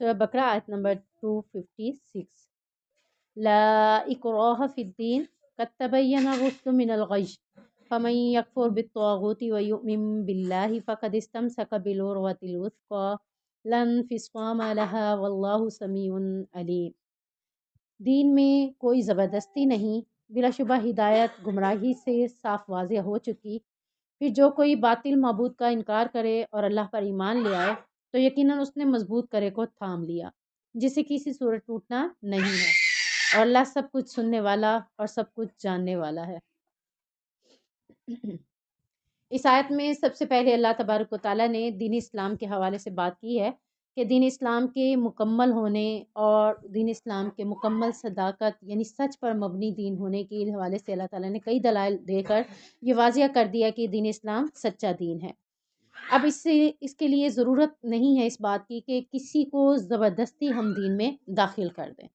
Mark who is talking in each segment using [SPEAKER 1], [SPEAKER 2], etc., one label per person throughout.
[SPEAKER 1] سورہ بقرہ آیت نمبر 256۔ لا اکراہ فی الدین قد تبین الرشد من الغی فمن یکفر بالطاغوت ویؤمن باللہ فقد استمسک بالعروۃ الوثقی لا انفصام لہا واللہ سمیع علیم۔ دین میں کوئی زبردستی نہیں، بلا شبہ ہدایت گمراہی سے صاف واضح ہو چکی۔ پھر جو کوئی باطل معبود کا انکار کرے اور اللہ پر ایمان لے آئے تو یقیناً اس نے مضبوط کرے کو تھام لیا جسے کسی صورت ٹوٹنا نہیں ہے، اور اللہ سب کچھ سننے والا اور سب کچھ جاننے والا ہے۔ اس آیت میں سب سے پہلے اللہ تبارک و تعالیٰ نے دین اسلام کے حوالے سے بات کی ہے کہ دین اسلام کے مکمل ہونے اور دین اسلام کے مکمل صداقت یعنی سچ پر مبنی دین ہونے کے حوالے سے اللہ تعالیٰ نے کئی دلائل دے کر یہ واضح کر دیا کہ دین اسلام سچا دین ہے۔ اب اس کے لیے ضرورت نہیں ہے اس بات کی کہ کسی کو زبردستی ہم دین میں داخل کر دیں۔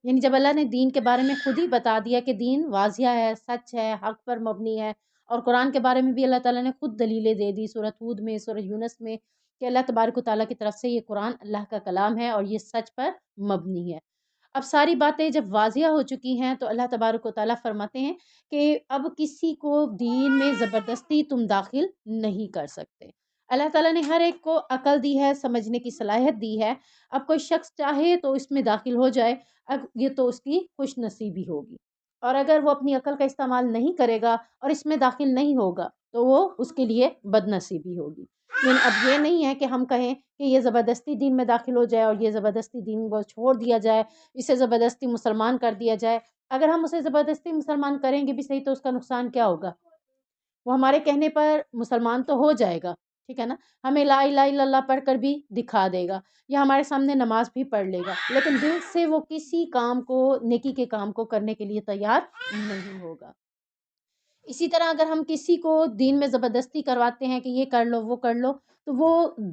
[SPEAKER 1] یعنی جب اللہ نے دین کے بارے میں خود ہی بتا دیا کہ دین واضح ہے، سچ ہے، حق پر مبنی ہے، اور قرآن کے بارے میں بھی اللہ تعالیٰ نے خود دلیلیں دے دی سورہ ہود میں، سورہ یونس میں، کہ اللہ تبارک و تعالیٰ کی طرف سے یہ قرآن اللہ کا کلام ہے اور یہ سچ پر مبنی ہے۔ اب ساری باتیں جب واضح ہو چکی ہیں تو اللہ تبارک و تعالیٰ فرماتے ہیں کہ اب کسی کو دین میں زبردستی تم داخل نہیں کر سکتے۔ اللہ تعالیٰ نے ہر ایک کو عقل دی ہے، سمجھنے کی صلاحیت دی ہے۔ اب کوئی شخص چاہے تو اس میں داخل ہو جائے، اب یہ تو اس کی خوش نصیبی ہوگی، اور اگر وہ اپنی عقل کا استعمال نہیں کرے گا اور اس میں داخل نہیں ہوگا تو وہ اس کے لیے بد نصیبی ہوگی۔ لیکن اب یہ نہیں ہے کہ ہم کہیں کہ یہ زبردستی دین میں داخل ہو جائے اور یہ زبردستی دین کو چھوڑ دیا جائے، اسے زبردستی مسلمان کر دیا جائے۔ اگر ہم اسے زبردستی مسلمان کریں گے بھی صحیح تو اس کا نقصان کیا ہوگا؟ وہ ہمارے کہنے پر مسلمان تو ہو جائے گا، ٹھیک ہے نا، ہمیں لا الہ الا اللہ پڑھ کر بھی دکھا دے گا یا ہمارے سامنے نماز بھی پڑھ لے گا، لیکن دل سے وہ کسی کام کو، نیکی کے کام کو کرنے کے لیے تیار نہیں ہوگا۔ اسی طرح اگر ہم کسی کو دین میں زبردستی کرواتے ہیں کہ یہ کر لو وہ کر لو، تو وہ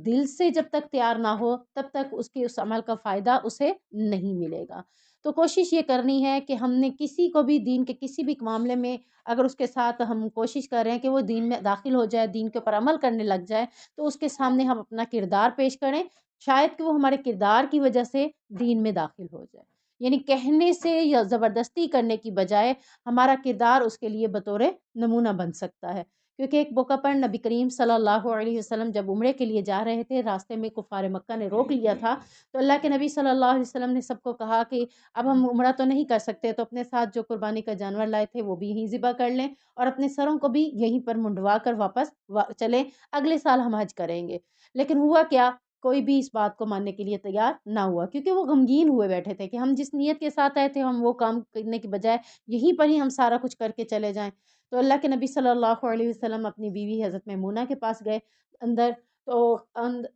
[SPEAKER 1] دل سے جب تک تیار نہ ہو تب تک اس کے اس عمل کا فائدہ اسے نہیں ملے گا۔ تو کوشش یہ کرنی ہے کہ ہم نے کسی کو بھی دین کے کسی بھی معاملے میں اگر اس کے ساتھ ہم کوشش کر رہے ہیں کہ وہ دین میں داخل ہو جائے، دین کے اوپر عمل کرنے لگ جائے، تو اس کے سامنے ہم اپنا کردار پیش کریں، شاید کہ وہ ہمارے کردار کی وجہ سے دین میں داخل ہو جائے۔ یعنی کہنے سے یا زبردستی کرنے کی بجائے ہمارا کردار اس کے لیے بطور نمونہ بن سکتا ہے۔ کیونکہ ایک موقع پر نبی کریم صلی اللہ علیہ وسلم جب عمرے کے لیے جا رہے تھے، راستے میں کفار مکہ نے روک لیا تھا، تو اللہ کے نبی صلی اللہ علیہ وسلم نے سب کو کہا کہ اب ہم عمرہ تو نہیں کر سکتے، تو اپنے ساتھ جو قربانی کا جانور لائے تھے وہ بھی یہیں ذبح کر لیں اور اپنے سروں کو بھی یہیں پر منڈوا کر واپس چلیں، اگلے سال ہم حج کریں گے۔ لیکن ہوا کیا، کوئی بھی اس بات کو ماننے کے لیے تیار نہ ہوا، کیونکہ وہ غمگین ہوئے بیٹھے تھے کہ ہم جس نیت کے ساتھ آئے تھے ہم وہ کام کرنے کی بجائے یہیں پر ہی ہم سارا کچھ کر کے چلے جائیں۔ تو اللہ کے نبی صلی اللہ علیہ وسلم اپنی بیوی حضرت میمونہ کے پاس گئے اندر، تو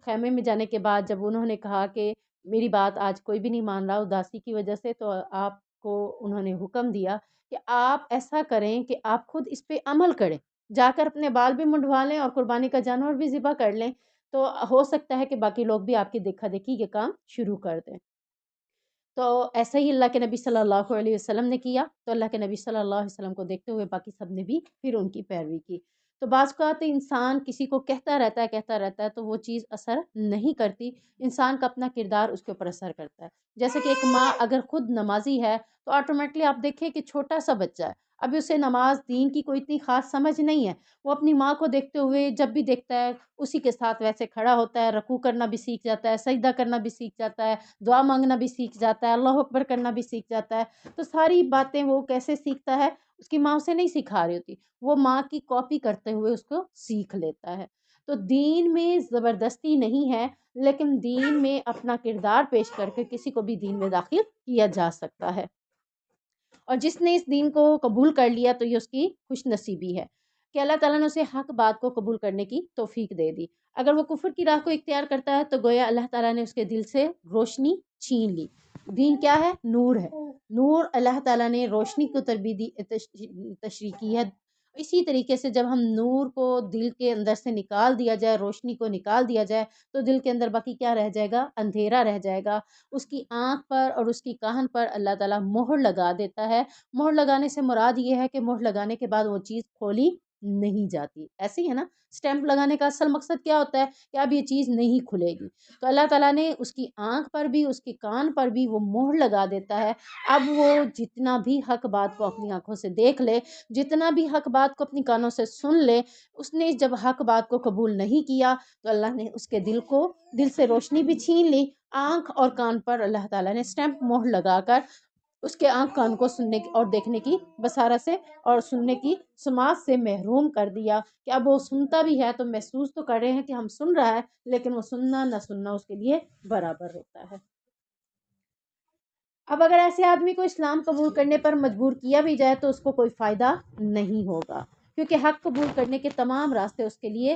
[SPEAKER 1] خیمے میں جانے کے بعد جب انہوں نے کہا کہ میری بات آج کوئی بھی نہیں مان رہا اداسی کی وجہ سے، تو آپ کو انہوں نے حکم دیا کہ آپ ایسا کریں کہ آپ خود اس پہ عمل کریں، جا کر اپنے بال بھی منڈوا لیں اور قربانی کا جانور بھی ذبح کر لیں، تو ہو سکتا ہے کہ باقی لوگ بھی آپ کی دیکھا دیکھی یہ کام شروع کر دیں۔ تو ایسا ہی اللہ کے نبی صلی اللہ علیہ وسلم نے کیا، تو اللہ کے نبی صلی اللہ علیہ وسلم کو دیکھتے ہوئے باقی سب نے بھی پھر ان کی پیروی کی۔ تو بعض اوقات انسان کسی کو کہتا رہتا ہے تو وہ چیز اثر نہیں کرتی، انسان کا اپنا کردار اس کے اوپر اثر کرتا ہے۔ جیسے کہ ایک ماں اگر خود نمازی ہے تو آٹومیٹلی آپ دیکھیں کہ چھوٹا سا بچہ ہے، ابھی اسے نماز دین کی کوئی اتنی خاص سمجھ نہیں ہے، وہ اپنی ماں کو دیکھتے ہوئے جب بھی دیکھتا ہے اسی کے ساتھ ویسے کھڑا ہوتا ہے، رکوع کرنا بھی سیکھ جاتا ہے، سجدہ کرنا بھی سیکھ جاتا ہے، دعا مانگنا بھی سیکھ جاتا ہے، اللہ اکبر کرنا بھی سیکھ جاتا ہے۔ تو ساری باتیں وہ کیسے سیکھتا ہے؟ اس کی ماں اسے نہیں سکھا رہی ہوتی، وہ ماں کی کاپی کرتے ہوئے اس کو سیکھ لیتا ہے۔ تو دین میں زبردستی نہیں ہے، لیکن دین میں اپنا کردار پیش کر کے کسی کو بھی دین میں داخل کیا جا سکتا ہے، اور جس نے اس دین کو قبول کر لیا تو یہ اس کی خوش نصیبی ہے کہ اللہ تعالیٰ نے اسے حق بات کو قبول کرنے کی توفیق دے دی۔ اگر وہ کفر کی راہ کو اختیار کرتا ہے تو گویا اللہ تعالیٰ نے اس کے دل سے روشنی چھین لی۔ دین کیا ہے؟ نور ہے، نور اللہ تعالیٰ نے روشنی کو تشریح کی ہے۔ اسی طریقے سے جب ہم نور کو دل کے اندر سے نکال دیا جائے، روشنی کو نکال دیا جائے، تو دل کے اندر باقی کیا رہ جائے گا؟ اندھیرا رہ جائے گا۔ اس کی آنکھ پر اور اس کی کان پر اللہ تعالیٰ مہر لگا دیتا ہے۔ مہر لگانے سے مراد یہ ہے کہ مہر لگانے کے بعد وہ چیز کھولی نہیں جاتی. ایسے ہی ہے نا، اسٹیمپ لگانے کا اصل مقصد کیا ہوتا ہے کہ اب یہ چیز نہیں کھلے گی. تو اللہ تعالیٰ نے اس کی آنکھ پر بھی اس کے کان پر بھی وہ مہر لگا دیتا ہے. اب وہ جتنا بھی حق بات کو اپنی آنکھوں سے دیکھ لے، جتنا بھی حق بات کو اپنی کانوں سے سن لے، اس نے جب حق بات کو قبول نہیں کیا تو اللہ نے اس کے دل سے روشنی بھی چھین لی. آنکھ اور کان پر اللہ تعالیٰ نے اسٹیمپ مہر لگا کر اس کے آنکھ کان کو سننے کی اور دیکھنے کی بصارت سے اور سننے کی سماعت سے محروم کر دیا. کہ اب وہ سنتا بھی ہے تو محسوس تو کر رہے ہیں کہ ہم سن رہا ہے، لیکن وہ سننا نہ سننا اس کے لیے برابر ہوتا ہے. اب اگر ایسے آدمی کو اسلام قبول کرنے پر مجبور کیا بھی جائے تو اس کو کوئی فائدہ نہیں ہوگا، کیونکہ حق قبول کرنے کے تمام راستے اس کے لیے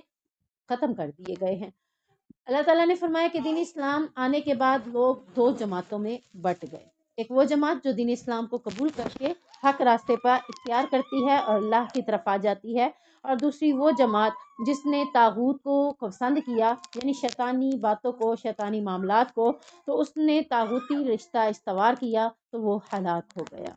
[SPEAKER 1] ختم کر دیے گئے ہیں. اللہ تعالیٰ نے فرمایا کہ دین اسلام آنے کے بعد لوگ دو جماعتوں میں بٹ گئے. ایک وہ جماعت جو دین اسلام کو قبول کر کے حق راستے پر اختیار کرتی ہے اور اللہ کی طرف آ جاتی ہے، اور دوسری وہ جماعت جس نے طاغوت کو پسند کیا، یعنی شیطانی باتوں کو، شیطانی معاملات کو، تو اس نے طاغوتی رشتہ استوار کیا تو وہ ہلاک ہو گیا.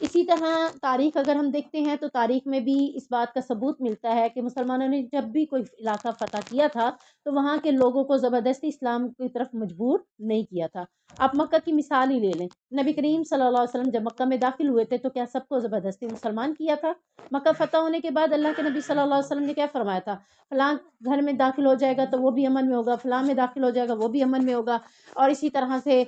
[SPEAKER 1] اسی طرح تاریخ اگر ہم دیکھتے ہیں تو تاریخ میں بھی اس بات کا ثبوت ملتا ہے کہ مسلمانوں نے جب بھی کوئی علاقہ فتح کیا تھا تو وہاں کے لوگوں کو زبردستی اسلام کی طرف مجبور نہیں کیا تھا. آپ مکہ کی مثال ہی لے لیں. نبی کریم صلی اللہ علیہ وسلم جب مکہ میں داخل ہوئے تھے تو کیا سب کو زبردستی مسلمان کیا تھا؟ مکہ فتح ہونے کے بعد اللہ کے نبی صلی اللہ علیہ وسلم نے کیا فرمایا تھا؟ فلاں گھر میں داخل ہو جائے گا تو وہ بھی امن میں ہوگا، فلاں میں داخل ہو جائے گا وہ بھی امن میں ہوگا، اور اسی طرح سے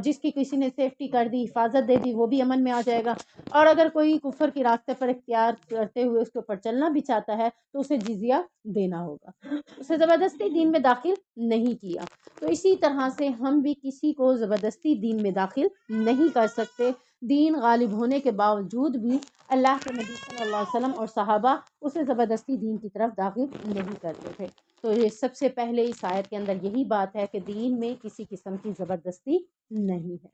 [SPEAKER 1] جس کی کسی نے سیفٹی کر دی، حفاظت دے دی، وہ بھی امن میں آ جائے گا. اور اگر کوئی کفر کے راستے پر اختیار کرتے ہوئے اس کے اوپر چلنا بھی چاہتا ہے تو اسے جزیہ دینا ہوگا. اسے زبردستی دین میں داخل نہیں کیا. تو اسی طرح سے ہم بھی کسی کو زبردستی دین میں داخل نہیں کر سکتے. دین غالب ہونے کے باوجود بھی اللہ کے نبی صلی اللہ علیہ وسلم اور صحابہ اسے زبردستی دین کی طرف داخل نہیں کرتے تھے. تو یہ سب سے پہلے اس آیت کے اندر یہی بات ہے کہ دین میں کسی قسم کی زبردستی نہیں ہے.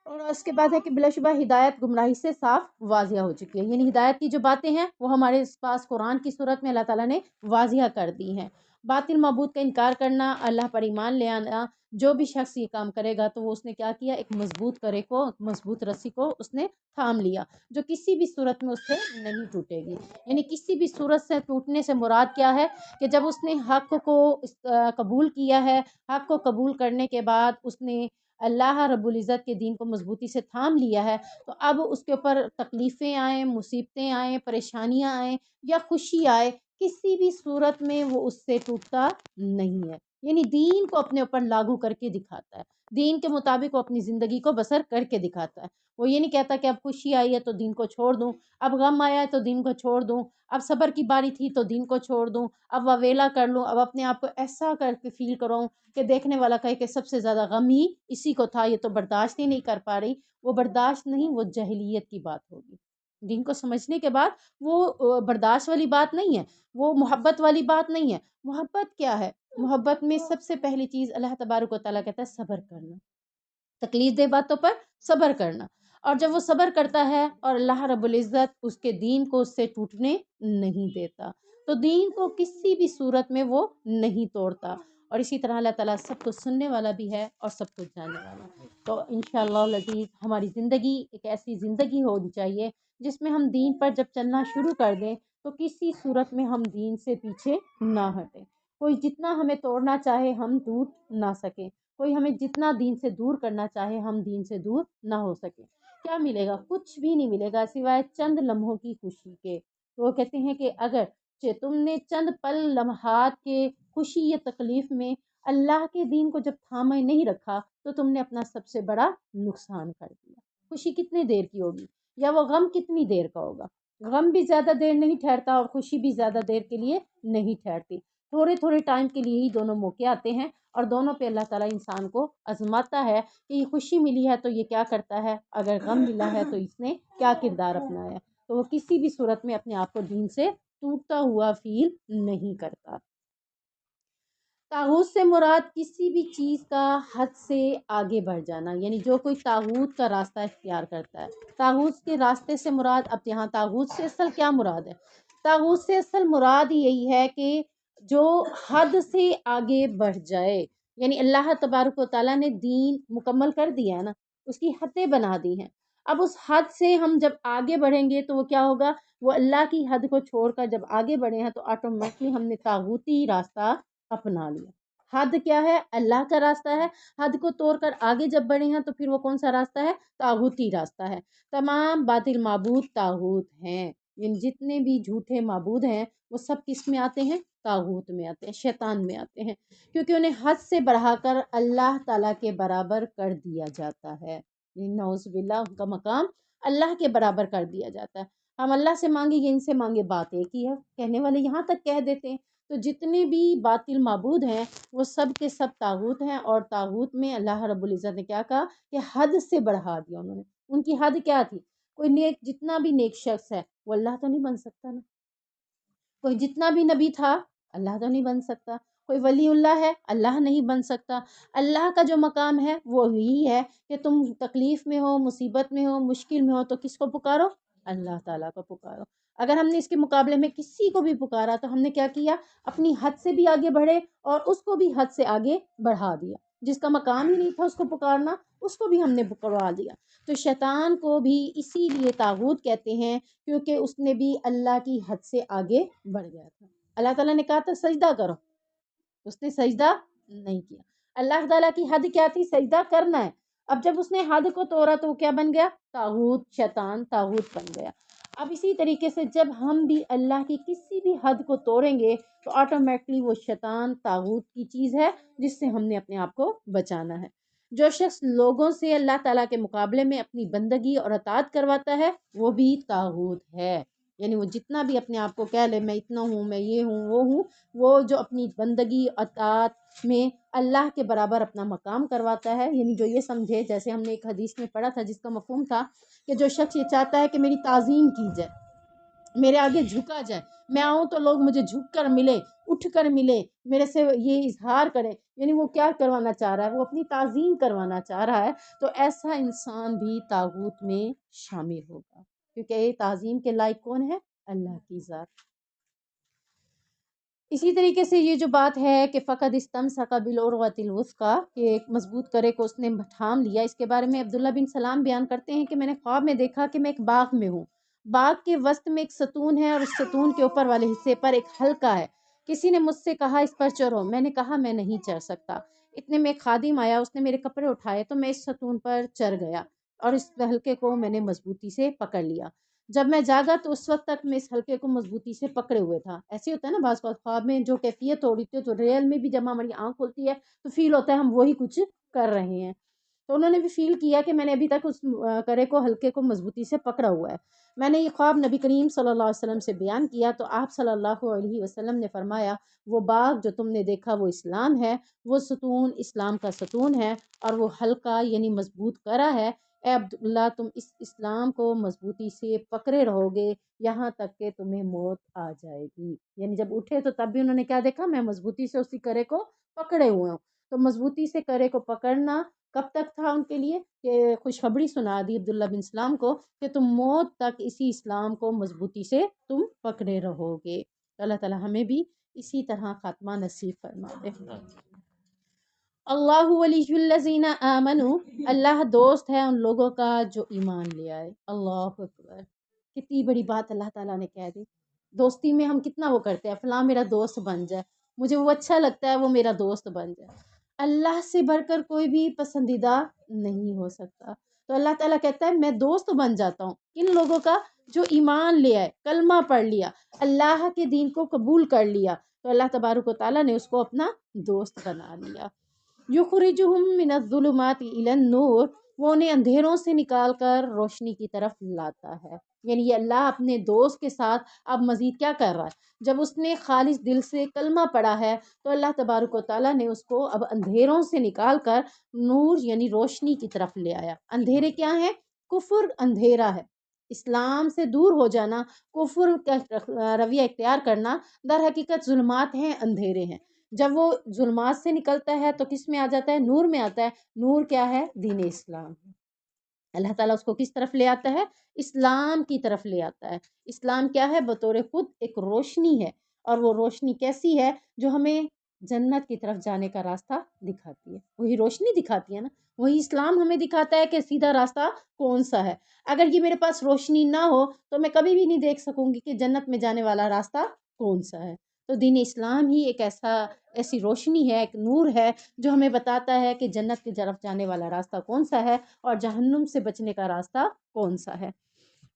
[SPEAKER 1] اور اس کے بعد ہے کہ بلا شبہ ہدایت گمراہی سے صاف واضح ہو چکی ہے. یعنی ہدایت کی جو باتیں ہیں وہ ہمارے پاس قرآن کی صورت میں اللہ تعالیٰ نے واضح کر دی ہیں. باطل معبود کا انکار کرنا، اللہ پر ایمان لے آنا، جو بھی شخص یہ کام کرے گا تو وہ اس نے کیا کیا؟ ایک مضبوط کرے کو، مضبوط رسی کو اس نے تھام لیا جو کسی بھی صورت میں اس سے نہیں ٹوٹے گی. یعنی کسی بھی صورت سے ٹوٹنے سے مراد کیا ہے کہ جب اس نے حق کو قبول کیا ہے، حق کو قبول کرنے کے بعد اس نے اللہ رب العزت کے دین کو مضبوطی سے تھام لیا ہے، تو اب اس کے اوپر تکلیفیں آئیں، مصیبتیں آئیں، پریشانیاں آئیں یا خوشی آئے، کسی بھی صورت میں وہ اس سے ٹوٹتا نہیں ہے. یعنی دین کو اپنے اوپر لاگو کر کے دکھاتا ہے، دین کے مطابق وہ اپنی زندگی کو بسر کر کے دکھاتا ہے. وہ یہ نہیں کہتا کہ اب خوشی آئی ہے تو دین کو چھوڑ دوں، اب غم آیا ہے تو دین کو چھوڑ دوں، اب صبر کی باری تھی تو دین کو چھوڑ دوں، اب واویلا کر لوں، اب اپنے آپ کو ایسا کر کے فیل کروں کہ دیکھنے والا کہے کہ سب سے زیادہ غم ہی اسی کو تھا، یہ تو برداشت ہی نہیں کر پا رہی. وہ برداشت نہیں، وہ جاہلیت کی بات ہوگی. دین کو سمجھنے کے بعد وہ برداشت والی بات نہیں ہے، وہ محبت والی بات نہیں ہے. محبت کیا ہے؟ محبت میں سب سے پہلی چیز اللہ تبارک و تعالیٰ کہتا ہے صبر کرنا، تکلیف دہ باتوں پر صبر کرنا. اور جب وہ صبر کرتا ہے اور اللہ رب العزت اس کے دین کو اس سے ٹوٹنے نہیں دیتا، تو دین کو کسی بھی صورت میں وہ نہیں توڑتا. اور اسی طرح اللہ تعالیٰ سب کو سننے والا بھی ہے اور سب کو جاننے والا. تو انشاءاللہ العزیز ہماری زندگی ایک ایسی زندگی ہونی چاہیے جس میں ہم دین پر جب چلنا شروع کر دیں تو کسی صورت میں ہم دین سے پیچھے نہ ہٹیں. کوئی جتنا ہمیں توڑنا چاہے ہم ٹوٹ نہ سکیں، کوئی ہمیں جتنا دین سے دور کرنا چاہے ہم دین سے دور نہ ہو سکیں. کیا ملے گا؟ کچھ بھی نہیں ملے گا سوائے چند لمحوں کی خوشی کے. تو وہ کہتے ہیں کہ اگر تم نے چند پل لمحات کے خوشی یا تکلیف میں اللہ کے دین کو جب تھامے نہیں رکھا تو تم نے اپنا سب سے بڑا نقصان کر دیا. خوشی کتنے دیر کی ہوگی یا وہ غم کتنی دیر کا ہوگا؟ غم بھی زیادہ دیر نہیں ٹھہرتا اور خوشی بھی زیادہ دیر کے لیے نہیں ٹھہرتی. تھوڑے تھوڑے ٹائم کے لیے ہی دونوں موقع آتے ہیں اور دونوں پہ اللہ تعالیٰ انسان کو آزماتا ہے کہ یہ خوشی ملی ہے تو یہ کیا کرتا ہے، اگر غم ملا ہے تو اس نے کیا کردار اپنایا. تو وہ کسی بھی صورت میں اپنے آپ کو دین سے ٹوٹتا ہوا فیل نہیں کرتا. طاغوت سے مراد کسی بھی چیز کا حد سے آگے بڑھ جانا، یعنی جو کوئی طاغوت کا راستہ اختیار کرتا ہے. طاغوت کے راستے سے مراد، اب یہاں طاغوت سے اصل کیا مراد ہے؟ طاغوت سے اصل مراد یہی ہے کہ جو حد سے آگے بڑھ جائے. یعنی اللہ تبارک و تعالیٰ نے دین مکمل کر دیا ہے نا، اس کی حدیں بنا دی ہیں. اب اس حد سے ہم جب آگے بڑھیں گے تو وہ کیا ہوگا، وہ اللہ کی حد کو چھوڑ کر جب آگے بڑھے ہیں تو آٹومیٹکلی ہم نے طاغوتی راستہ اپنا لیا۔ حد کیا ہے، اللہ کا راستہ ہے، حد کو توڑ کر آگے جب بڑھے ہیں تو پھر وہ کون سا راستہ ہے، طاغوتی راستہ ہے۔ تمام باطل معبود طاغوت ہیں، یعنی جتنے بھی جھوٹے معبود ہیں وہ سب کس میں آتے ہیں، طاغوت میں آتے ہیں، شیطان میں آتے ہیں، کیونکہ انہیں حد سے بڑھا کر اللہ تعالیٰ کے برابر کر دیا جاتا ہے، نعوذ باللہ ان کا مقام اللہ کے برابر کر دیا جاتا ہے۔ ہم اللہ سے مانگے یا ان سے مانگے بات ایک ہی ہے، کہنے والے یہاں تک کہہ دیتے ہیں۔ تو جتنے بھی باطل معبود ہیں وہ سب کے سب طاغوت ہیں، اور طاغوت میں اللہ رب العزت نے کیا کہا کہ حد سے بڑھا دیا انہوں نے۔ ان کی حد کیا تھی، کوئی نیک، جتنا بھی نیک شخص ہے وہ اللہ تو نہیں بن سکتا نا، کوئی جتنا بھی نبی تھا اللہ تو نہیں بن سکتا، کوئی ولی اللہ ہے اللہ نہیں بن سکتا۔ اللہ کا جو مقام ہے وہ یہی ہے کہ تم تکلیف میں ہو، مصیبت میں ہو، مشکل میں ہو تو کس کو پکارو، اللہ تعالیٰ کو پکارو۔ اگر ہم نے اس کے مقابلے میں کسی کو بھی پکارا تو ہم نے کیا کیا، اپنی حد سے بھی آگے بڑھے اور اس کو بھی حد سے آگے بڑھا دیا، جس کا مقام ہی نہیں تھا اس کو پکارنا اس کو بھی ہم نے پکڑوا دیا۔ تو شیطان کو بھی اسی لیے طاغوت کہتے ہیں، کیونکہ اس نے بھی اللہ کی حد سے آگے بڑھ گیا تھا۔ اللہ تعالیٰ نے کہا تھا سجدہ کرو، اس نے سجدہ نہیں کیا۔ اللہ تعالیٰ کی حد کیا تھی، سجدہ کرنا ہے۔ اب جب اس نے حد کو توڑا تو وہ کیا بن گیا، طاغوت، شیطان طاغوت بن گیا۔ اب اسی طریقے سے جب ہم بھی اللہ کی کسی بھی حد کو توڑیں گے تو آٹومیٹکلی وہ شیطان طاغوت کی چیز ہے جس سے ہم نے اپنے آپ کو بچانا ہے۔ جو شخص لوگوں سے اللہ تعالیٰ کے مقابلے میں اپنی بندگی اور اطاعت کرواتا ہے وہ بھی طاغوت ہے، یعنی وہ جتنا بھی اپنے آپ کو کہہ لے میں اتنا ہوں، میں یہ ہوں وہ ہوں، وہ جو اپنی بندگی اطاعت میں اللہ کے برابر اپنا مقام کرواتا ہے، یعنی جو یہ سمجھے، جیسے ہم نے ایک حدیث میں پڑھا تھا جس کا مفہوم تھا کہ جو شخص یہ چاہتا ہے کہ میری تعظیم کی جائے، میرے آگے جھکا جائے، میں آؤں تو لوگ مجھے جھک کر ملے، اٹھ کر ملے، میرے سے یہ اظہار کرے، یعنی وہ کیا کروانا چاہ رہا ہے، وہ اپنی تعظیم کروانا چاہ رہا ہے، تو ایسا انسان بھی طاغوت میں شامل ہوگا، کیونکہ یہ تعظیم کے لائق کون ہے، اللہ کی ذات۔ اسی طریقے سے یہ جو بات ہے کہ فقد استمسک بالعروۃ الوثقی، کہ ایک مضبوط کرے کو اس نے تھام لیا، اس کے بارے میں عبداللہ بن سلام بیان کرتے ہیں کہ میں نے خواب میں دیکھا کہ میں ایک باغ میں ہوں، باغ کے وسط میں ایک ستون ہے اور اس ستون کے اوپر والے حصے پر ایک حلقہ ہے، کسی نے مجھ سے کہا اس پر چڑھو، میں نے کہا میں نہیں چڑھ سکتا، اتنے میں ایک خادم آیا، اس نے میرے کپڑے اٹھائے تو میں اس ستون پر چڑھ گیا اور اس حلقے کو میں نے مضبوطی سے پکڑ لیا۔ جب میں جاگا تو اس وقت تک میں اس حلقے کو مضبوطی سے پکڑے ہوئے تھا۔ ایسے ہوتا ہے نا بعض اوقات خواب میں جو کیفیت ہو رہی تھی تو ریئل میں بھی جب ہماری آنکھ کھلتی ہے تو فیل ہوتا ہے ہم وہی کچھ کر رہے ہیں۔ تو انہوں نے بھی فیل کیا کہ میں نے ابھی تک اس کرے کو، حلقے کو مضبوطی سے پکڑا ہوا ہے۔ میں نے یہ خواب نبی کریم صلی اللہ علیہ وسلم سے بیان کیا تو آپ صلی اللہ علیہ وسلم نے فرمایا وہ باغ جو تم نے دیکھا وہ اسلام ہے، وہ ستون اسلام کا ستون ہے اور وہ حلقہ یعنی مضبوط کرا ہے، اے عبداللہ تم اس اسلام کو مضبوطی سے پکڑے رہو گے یہاں تک کہ تمہیں موت آ جائے گی۔ یعنی جب اٹھے تو تب بھی انہوں نے کیا دیکھا، میں مضبوطی سے اسی کرے کو پکڑے ہوئے ہوں۔ تو مضبوطی سے کرے کو پکڑنا کب تک تھا ان کے لیے کہ خوشخبری سنا دی عبداللہ بن سلام کو کہ تم موت تک اسی اسلام کو مضبوطی سے تم پکڑے رہو گے۔ اللہ تعالی ہمیں بھی اسی طرح خاتمہ نصیب فرما دے۔ اللہ ولی الذین آمنوا، اللہ دوست ہے ان لوگوں کا جو ایمان لے آئے۔ اللہ اکبر، کتنی بڑی بات اللہ تعالیٰ نے کہہ دی۔ دوستی میں ہم کتنا وہ کرتے ہیں، فلاں میرا دوست بن جائے، مجھے وہ اچھا لگتا ہے وہ میرا دوست بن جائے۔ اللہ سے بڑھ کر کوئی بھی پسندیدہ نہیں ہو سکتا، تو اللہ تعالیٰ کہتا ہے میں دوست بن جاتا ہوں کن لوگوں کا، جو ایمان لے آئے، کلمہ پڑھ لیا، اللہ کے دین کو قبول کر لیا، تو اللہ تبارک و تعالیٰ نے اس کو اپنا دوست بنا لیا۔ یخرجہم من الظلمات الی النور، وہ انہیں اندھیروں سے نکال کر روشنی کی طرف لاتا ہے۔ یعنی یہ اللہ اپنے دوست کے ساتھ اب مزید کیا کر رہا ہے، جب اس نے خالص دل سے کلمہ پڑھا ہے تو اللہ تبارک و تعالیٰ نے اس کو اب اندھیروں سے نکال کر نور یعنی روشنی کی طرف لے آیا۔ اندھیرے کیا ہیں، کفر اندھیرا ہے، اسلام سے دور ہو جانا، کفر کا رویہ اختیار کرنا، در حقیقت ظلمات ہیں، اندھیرے ہیں۔ جب وہ ظلمات سے نکلتا ہے تو کس میں آ جاتا ہے، نور میں آتا ہے۔ نور کیا ہے، دین اسلام۔ اللہ تعالیٰ اس کو کس طرف لے آتا ہے، اسلام کی طرف لے آتا ہے۔ اسلام کیا ہے، بطور خود ایک روشنی ہے، اور وہ روشنی کیسی ہے، جو ہمیں جنت کی طرف جانے کا راستہ دکھاتی ہے، وہی روشنی دکھاتی ہے نا، وہی اسلام ہمیں دکھاتا ہے کہ سیدھا راستہ کون سا ہے۔ اگر یہ میرے پاس روشنی نہ ہو تو میں کبھی بھی نہیں دیکھ سکوں گی کہ جنت میں جانے والا راستہ کون سا ہے۔ تو دین اسلام ہی ایک ایسی روشنی ہے، ایک نور ہے جو ہمیں بتاتا ہے کہ جنت کی طرف جانے والا راستہ کون سا ہے اور جہنم سے بچنے کا راستہ کون سا ہے۔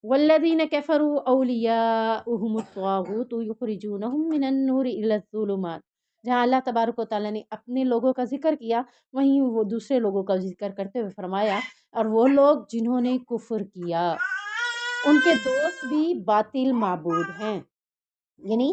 [SPEAKER 1] والذین کفروا اولیاؤہم الطاغوت یخرجونہم من النور الی الظلمات، جہاں اللہ تبارک و تعالیٰ نے اپنے لوگوں کا ذکر کیا، وہیں وہ دوسرے لوگوں کا ذکر کرتے ہوئے فرمایا اور وہ لوگ جنہوں نے کفر کیا ان کے دوست بھی باطل معبود ہیں۔ یعنی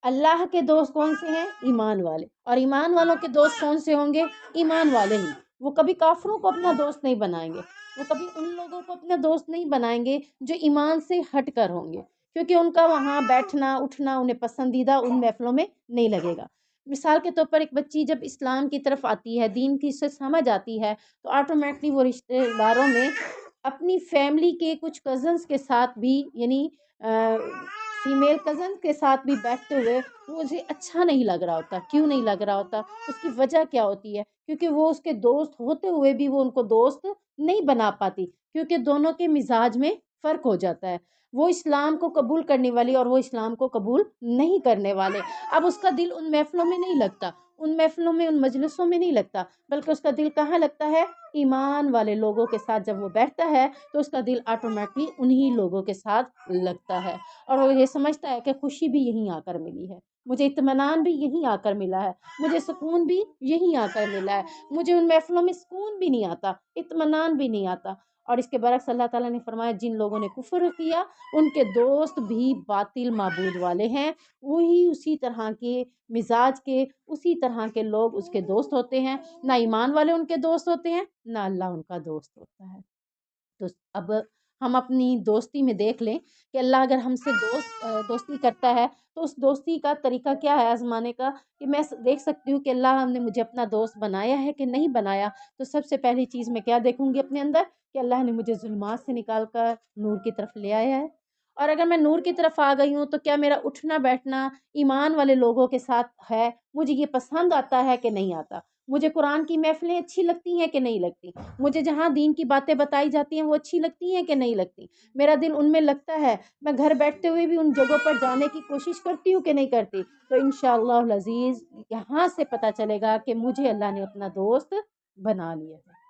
[SPEAKER 1] اللہ کے دوست کون سے ہیں؟ ایمان والے، اور ایمان والوں کے دوست کون سے ہوں گے؟ ایمان والے ہی۔ وہ کبھی کافروں کو اپنا دوست نہیں بنائیں گے، وہ کبھی ان لوگوں کو اپنا دوست نہیں بنائیں گے جو ایمان سے ہٹ کر ہوں گے، کیونکہ ان کا وہاں بیٹھنا اٹھنا انہیں پسندیدہ ان محفلوں میں نہیں لگے گا۔ مثال کے طور پر ایک بچی جب اسلام کی طرف آتی ہے، دین کی سے سمجھ آتی ہے، تو آٹومیٹکلی وہ رشتہ داروں میں اپنی فیملی کے کچھ کزنس کے ساتھ بھی، یعنی فیمیل کزن کے ساتھ بھی بیٹھتے ہوئے مجھے اچھا نہیں لگ رہا ہوتا۔ کیوں نہیں لگ رہا ہوتا؟ اس کی وجہ کیا ہوتی ہے؟ کیونکہ وہ اس کے دوست ہوتے ہوئے بھی وہ ان کو دوست نہیں بنا پاتی، کیونکہ دونوں کے مزاج میں فرق ہو جاتا ہے۔ وہ اسلام کو قبول کرنے والی اور وہ اسلام کو قبول نہیں کرنے والے۔ اب اس کا دل ان محفلوں میں نہیں لگتا، ان محفلوں میں، ان مجلسوں میں نہیں لگتا، بلکہ اس کا دل کہاں لگتا ہے؟ ایمان والے لوگوں کے ساتھ جب وہ بیٹھتا ہے تو اس کا دل آٹومیٹکلی انہی لوگوں کے ساتھ لگتا ہے، اور وہ یہ سمجھتا ہے کہ خوشی بھی یہیں آ کر ملی ہے، مجھے اطمینان بھی یہیں آ کر ملا ہے، مجھے سکون بھی یہیں آ کر ملا ہے، مجھے ان محفلوں میں سکون بھی نہیں آتا، اطمینان بھی نہیں آتا۔ اور اس کے برعکس اللہ تعالیٰ نے فرمایا جن لوگوں نے کفر کیا ان کے دوست بھی باطل معبود والے ہیں، وہی اسی طرح کے مزاج کے، اسی طرح کے لوگ اس کے دوست ہوتے ہیں، نہ ایمان والے ان کے دوست ہوتے ہیں، نہ اللہ ان کا دوست ہوتا ہے۔ تو اب ہم اپنی دوستی میں دیکھ لیں کہ اللہ اگر ہم سے دوستی کرتا ہے تو اس دوستی کا طریقہ کیا ہے آزمانے کا، کہ میں دیکھ سکتی ہوں کہ اللہ ہم نے مجھے اپنا دوست بنایا ہے کہ نہیں بنایا۔ تو سب سے پہلی چیز میں کیا دیکھوں گی اپنے اندر، کہ اللہ نے مجھے ظلمات سے نکال کر نور کی طرف لے آیا ہے، اور اگر میں نور کی طرف آ گئی ہوں تو کیا میرا اٹھنا بیٹھنا ایمان والے لوگوں کے ساتھ ہے، مجھے یہ پسند آتا ہے کہ نہیں آتا، مجھے قرآن کی محفلیں اچھی لگتی ہیں کہ نہیں لگتی، مجھے جہاں دین کی باتیں بتائی جاتی ہیں وہ اچھی لگتی ہیں کہ نہیں لگتی، میرا دل ان میں لگتا ہے، میں گھر بیٹھتے ہوئے بھی ان جگہوں پر جانے کی کوشش کرتی ہوں کہ نہیں کرتی۔ تو انشاءاللہ العزیز یہاں سے پتہ چلے گا کہ مجھے اللہ نے اپنا دوست بنا لیا ہے،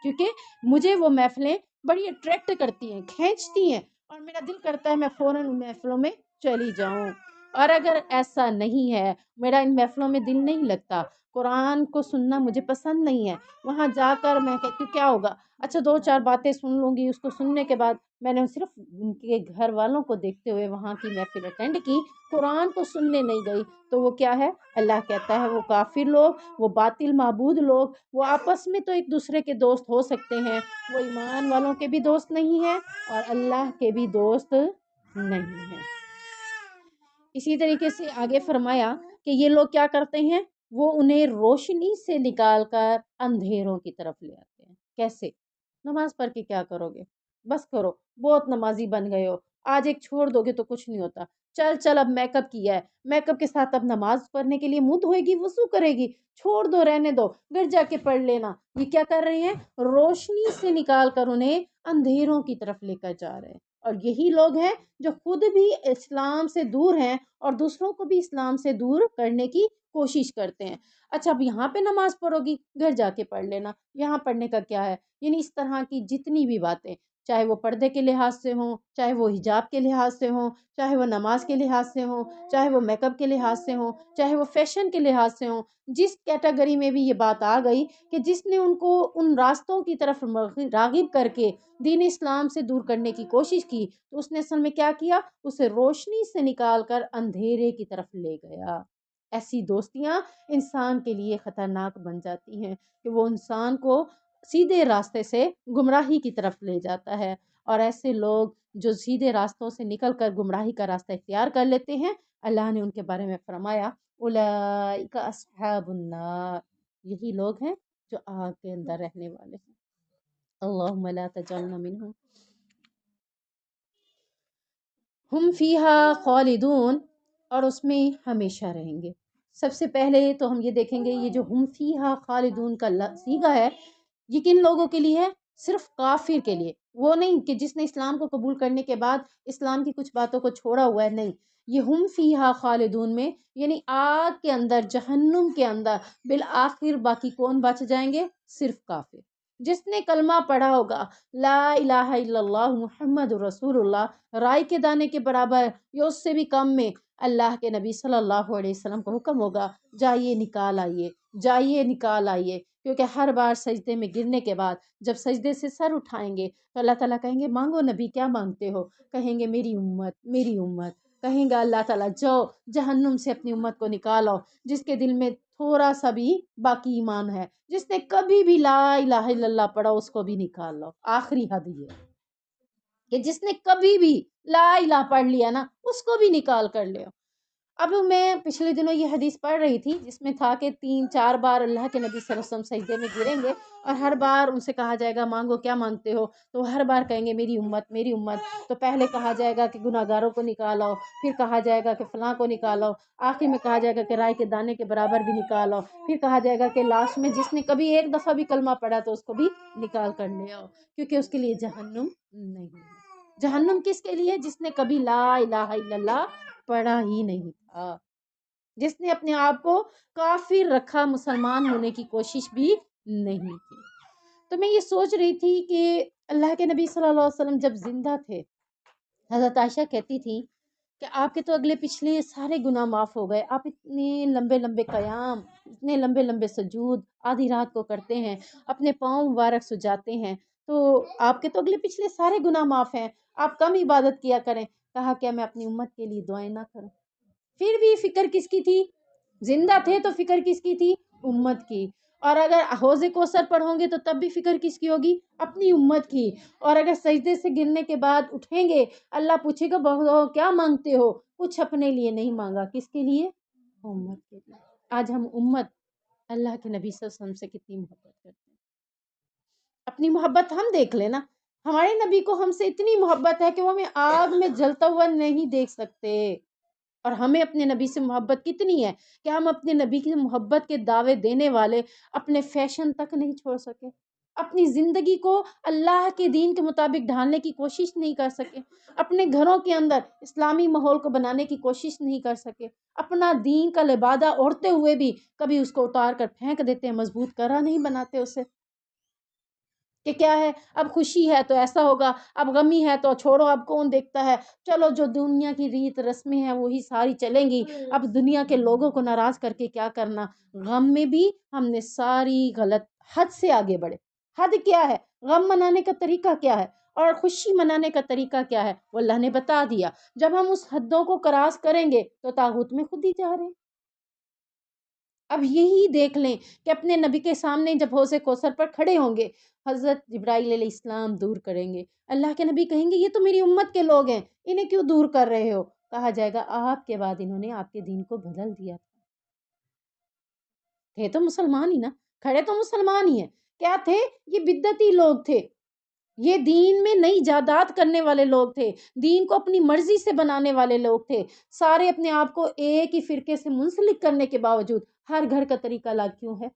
[SPEAKER 1] کیونکہ مجھے وہ محفلیں بڑی اٹریکٹ کرتی ہیں، کھینچتی ہیں، اور میرا دل کرتا ہے میں فوراً ان محفلوں میں چلی جاؤں۔ اور اگر ایسا نہیں ہے، میرا ان محفلوں میں دل نہیں لگتا، قرآن کو سننا مجھے پسند نہیں ہے، وہاں جا کر میں کہتی ہوں کیا ہوگا، اچھا دو چار باتیں سن لوں گی، اس کو سننے کے بعد میں نے صرف ان کے گھر والوں کو دیکھتے ہوئے وہاں کی محفل اٹینڈ کی، قرآن کو سننے نہیں گئی، تو وہ کیا ہے؟ اللہ کہتا ہے وہ کافر لوگ، وہ باطل معبود لوگ، وہ آپس میں تو ایک دوسرے کے دوست ہو سکتے ہیں، وہ ایمان والوں کے بھی دوست نہیں ہیں اور اللہ کے بھی دوست نہیں ہیں۔ اسی طریقے سے آگے فرمایا کہ یہ لوگ کیا کرتے ہیں، وہ انہیں روشنی سے نکال کر اندھیروں کی طرف لے آتے ہیں۔ کیسے؟ نماز پڑھ کے کیا کرو گے؟ بس کرو، بہت نمازی بن گئے ہو، آج ایک چھوڑ دو گے تو کچھ نہیں ہوتا، چل چل اب میک اپ کیا ہے، میک اپ کے ساتھ اب نماز پڑھنے کے لیے منہ دھوئے گی، وضو کرے گی، چھوڑ دو، رہنے دو، گھر جا کے پڑھ لینا۔ یہ کیا کر رہے ہیں؟ روشنی سے نکال کر انہیں اندھیروں کی طرف لے کر جا رہے ہیں، اور یہی لوگ ہیں جو خود بھی اسلام سے دور ہیں اور دوسروں کو بھی اسلام سے دور کرنے کی کوشش کرتے ہیں۔ اچھا اب یہاں پہ نماز پڑھو گی، گھر جا کے پڑھ لینا، یہاں پڑھنے کا کیا ہے؟ یعنی اس طرح کی جتنی بھی باتیں، چاہے وہ پردے کے لحاظ سے ہوں، چاہے وہ حجاب کے لحاظ سے ہوں، چاہے وہ نماز کے لحاظ سے ہوں، چاہے وہ میک اپ کے لحاظ سے ہوں، چاہے وہ فیشن کے لحاظ سے ہوں، جس کیٹیگری میں بھی یہ بات آ گئی کہ جس نے ان کو ان راستوں کی طرف راغب کر کے دین اسلام سے دور کرنے کی کوشش کی، تو اس نے اصل میں کیا کیا؟ اسے روشنی سے نکال کر اندھیرے کی طرف لے گیا۔ ایسی دوستیاں انسان کے لیے خطرناک بن جاتی ہیں کہ وہ انسان کو سیدھے راستے سے گمراہی کی طرف لے جاتا ہے، اور ایسے لوگ جو سیدھے راستوں سے نکل کر گمراہی کا راستہ اختیار کر لیتے ہیں، اللہ نے ان کے بارے میں فرمایا اولئک اصحاب النار، یہی لوگ ہیں جو آگ کے اندر رہنے والے ہیں۔ اللہم لا تجعلنا منہم۔ ہم فیہا خالدون، اور اس میں ہمیشہ رہیں گے۔ سب سے پہلے تو ہم یہ دیکھیں گے یہ جو ہم فیہا خالدون کا صیغہ ہے یہ کن لوگوں کے لیے ہے؟ صرف کافر کے لیے، وہ نہیں کہ جس نے اسلام کو قبول کرنے کے بعد اسلام کی کچھ باتوں کو چھوڑا ہوا ہے، نہیں، یہ ہم فیہا خالدون میں یعنی آگ کے اندر، جہنم کے اندر بالآخر باقی کون بچ جائیں گے؟ صرف کافر، جس نے کلمہ پڑھا ہوگا لا الہ الا اللہ محمد رسول اللہ، رائی کے دانے کے برابر یا اس سے بھی کم میں، اللہ کے نبی صلی اللہ علیہ وسلم کو حکم ہوگا جائیے نکال آئیے، جائیے نکال آئیے، کیونکہ ہر بار سجدے میں گرنے کے بعد جب سجدے سے سر اٹھائیں گے تو اللہ تعالیٰ کہیں گے مانگو نبی کیا مانگتے ہو، کہیں گے میری امت میری امت، کہیں گا اللہ تعالیٰ جاؤ جہنم سے اپنی امت کو نکالو، جس کے دل میں تھوڑا سا بھی باقی ایمان ہے، جس نے کبھی بھی لا الہ الا اللہ پڑھا اس کو بھی نکال لو، آخری حد یہ ہے کہ جس نے کبھی بھی لا الہ پڑھ لیا نا اس کو بھی نکال کر لے۔ اب میں پچھلے دنوں یہ حدیث پڑھ رہی تھی جس میں تھا کہ 3-4 بار اللہ کے نبی صلی اللہ علیہ وسلم سجدے میں گریں گے اور ہر بار ان سے کہا جائے گا مانگو کیا مانگتے ہو، تو وہ ہر بار کہیں گے میری امت میری امت، تو پہلے کہا جائے گا کہ گناہ گاروں کو نکالو، پھر کہا جائے گا کہ فلاں کو نکالو، آخر میں کہا جائے گا کہ رائے کے دانے کے برابر بھی نکالو، پھر کہا جائے گا کہ لاسٹ میں جس نے کبھی ایک دفعہ بھی کلمہ پڑھا تو اس کو بھی نکال کر لے آؤ، کیونکہ اس کے لیے جہنم نہیں ہے۔ جہنم کس کے لیے؟ جس نے کبھی لا الہ الا اللہ پڑھا ہی نہیں تھا، جس نے اپنے آپ کو کافر رکھا، مسلمان ہونے کی کوشش بھی نہیں کی۔ تو میں یہ سوچ رہی تھی کہ اللہ کے نبی صلی اللہ علیہ وسلم جب زندہ تھے، حضرت عائشہ کہتی تھی کہ آپ کے تو اگلے پچھلے سارے گناہ معاف ہو گئے، آپ اتنے لمبے لمبے قیام، اتنے لمبے لمبے سجود آدھی رات کو کرتے ہیں، اپنے پاؤں مبارک سجاتے ہیں، تو آپ کے تو اگلے پچھلے سارے گناہ معاف ہیں، آپ کم عبادت کیا کریں۔ کہا کیا میں اپنی امت کے لیے دعائیں نہ کروں؟ پھر بھی فکر کس کی تھی؟ زندہ تھے تو فکر کس کی تھی؟ امت کی، اور اگر حوض کوثر پر ہوں گے تو تب بھی فکر کس کی ہوگی؟ اپنی امت کی، اور اگر سجدے سے گرنے کے بعد اٹھیں گے اللہ پوچھے گا بہو کیا مانگتے ہو، کچھ اپنے لیے نہیں مانگا، کس کے لیے؟ امت کے لیے۔ آج ہم امت اللہ کے نبی صلی اللہ علیہ وسلم سے کتنی محبت کرتے ہیں، اپنی محبت ہم دیکھ لینا، ہمارے نبی کو ہم سے اتنی محبت ہے کہ وہ ہمیں آگ میں جلتا ہوا نہیں دیکھ سکتے، اور ہمیں اپنے نبی سے محبت کتنی ہے کہ ہم اپنے نبی کی محبت کے دعوے دینے والے اپنے فیشن تک نہیں چھوڑ سکے، اپنی زندگی کو اللہ کے دین کے مطابق ڈھالنے کی کوشش نہیں کر سکے، اپنے گھروں کے اندر اسلامی ماحول کو بنانے کی کوشش نہیں کر سکے، اپنا دین کا لبادہ اوڑھتے ہوئے بھی کبھی اس کو اتار کر پھینک دیتے ہیں، مضبوط کرا نہیں بناتے اسے، کہ کیا ہے اب خوشی ہے تو ایسا ہوگا، اب غمی ہے تو چھوڑو اب کون دیکھتا ہے، چلو جو دنیا کی ریت رسمیں ہیں وہی ساری چلیں گی، اب دنیا کے لوگوں کو ناراض کر کے کیا کرنا۔ غم میں بھی ہم نے ساری غلط، حد سے آگے بڑھے۔ حد کیا ہے؟ غم منانے کا طریقہ کیا ہے اور خوشی منانے کا طریقہ کیا ہے وہ اللہ نے بتا دیا، جب ہم اس حدوں کو کراس کریں گے تو طاغوت میں خود ہی جا رہے ہیں۔ اب یہی دیکھ لیں کہ اپنے نبی کے سامنے جب حوض کوثر پر کھڑے ہوں گے، حضرت جبرائیل علیہ السلام دور کریں گے، اللہ کے نبی کہیں گے یہ تو میری امت کے لوگ ہیں، انہیں کیوں دور کر رہے ہو؟ کہا جائے گا آپ کے بعد انہوں نے آپ کے دین کو بدل دیا تھے تو مسلمان ہی نا، کھڑے تو مسلمان ہی ہیں، کیا تھے؟ یہ بدعتی لوگ تھے، یہ دین میں نئی ایجادات کرنے والے لوگ تھے، دین کو اپنی مرضی سے بنانے والے لوگ تھے، سارے اپنے آپ کو ایک ہی فرقے سے منسلک کرنے کے باوجود ہر گھر کا طریقہ الگ کیوں ہے؟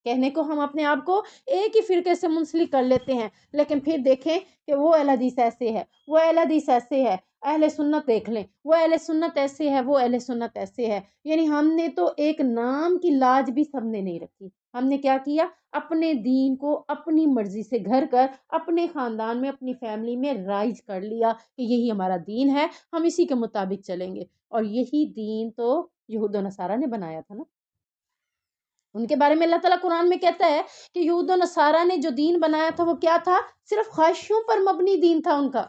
[SPEAKER 1] کہنے کو ہم اپنے آپ کو ایک ہی فرقے سے منسلک کر لیتے ہیں، لیکن پھر دیکھیں کہ وہ اہل حدیث ایسے ہے، وہ اہل حدیث ایسے ہے، اہل سنت دیکھ لیں، وہ اہل سنت ایسے ہے، وہ اہل سنت ایسے ہے، یعنی ہم نے تو ایک نام کی لاج بھی سب نے نہیں رکھی، ہم نے کیا کیا؟ اپنے دین کو اپنی مرضی سے گھر کر اپنے خاندان میں اپنی فیملی میں رائج کر لیا کہ یہی ہمارا دین ہے، ہم اسی کے مطابق چلیں گے، اور یہی دین تو یہود و نصارہ نے بنایا تھا نا، ان کے بارے میں اللہ تعالیٰ قرآن میں کہتا ہے کہ یہود و نصارہ نے جو دین بنایا تھا وہ کیا تھا؟ صرف خواہشوں پر مبنی دین تھا ان کا،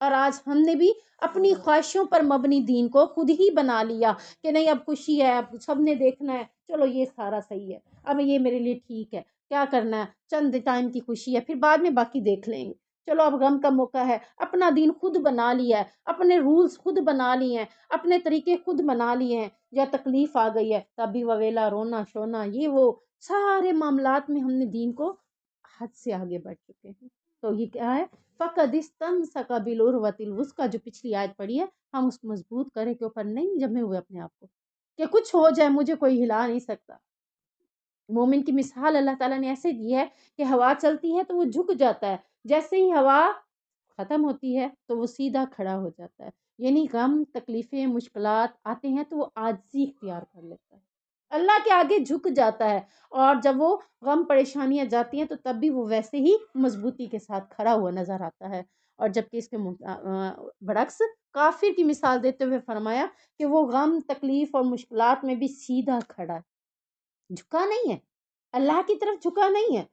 [SPEAKER 1] اور آج ہم نے بھی اپنی خواہشوں پر مبنی دین کو خود ہی بنا لیا کہ نہیں اب خوشی ہے، اب سب نے دیکھنا ہے، چلو یہ سارا صحیح ہے، اب یہ میرے لیے ٹھیک ہے، کیا کرنا ہے، چند ٹائم کی خوشی ہے، پھر بعد میں باقی دیکھ لیں گے، چلو اب غم کا موقع ہے، اپنا دین خود بنا لیا ہے، اپنے رولز خود بنا لیے ہیں، اپنے طریقے خود بنا لیے ہیں، یا تکلیف آ گئی ہے تب بھی وویلا رونا شونا یہ وہ سارے معاملات میں ہم نے دین کو حد سے آگے بڑھ چکے ہیں۔ تو یہ کیا ہے؟ فقد استمسک بالعروۃ الوثقی، جو پچھلی آیت پڑھی ہے، ہم اس کو مضبوط کریں کے اوپر نہیں جمے ہوئے اپنے آپ کو، کہ کچھ ہو جائے مجھے کوئی ہلا نہیں سکتا۔ مومن کی مثال اللہ تعالیٰ نے ایسے دی ہے کہ ہوا چلتی ہے تو وہ جھک جاتا ہے، جیسے ہی ہوا ختم ہوتی ہے تو وہ سیدھا کھڑا ہو جاتا ہے۔ یعنی غم، تکلیفیں، مشکلات آتے ہیں تو وہ عاجزی اختیار کر لیتا ہے، اللہ کے آگے جھک جاتا ہے، اور جب وہ غم پریشانیاں جاتی ہیں تو تب بھی وہ ویسے ہی مضبوطی کے ساتھ کھڑا ہوا نظر آتا ہے۔ اور جبکہ اس کے برعکس کافر کی مثال دیتے ہوئے فرمایا کہ وہ غم، تکلیف اور مشکلات میں بھی سیدھا کھڑا ہے، جھکا نہیں ہے، اللہ کی طرف جھکا نہیں ہے،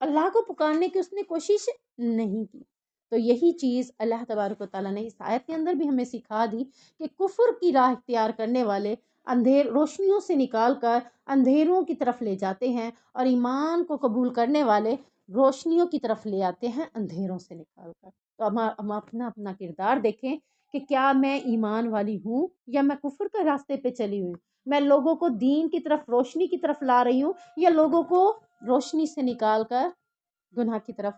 [SPEAKER 1] اللہ کو پکارنے کی اس نے کوشش نہیں کی۔ تو یہی چیز اللہ تبارک و تعالیٰ نے اس آیت کے اندر بھی ہمیں سکھا دی کہ کفر کی راہ اختیار کرنے والے روشنیوں سے نکال کر اندھیروں کی طرف لے جاتے ہیں، اور ایمان کو قبول کرنے والے روشنیوں کی طرف لے آتے ہیں اندھیروں سے نکال کر۔ تو ہم اپنا اپنا کردار دیکھیں کہ کیا میں ایمان والی ہوں یا میں کفر کے راستے پہ چلی ہوئی ہوں، میں لوگوں کو دین کی طرف، روشنی کی طرف لا رہی ہوں، یا لوگوں کو روشنی سے نکال کر گناہ کی طرف،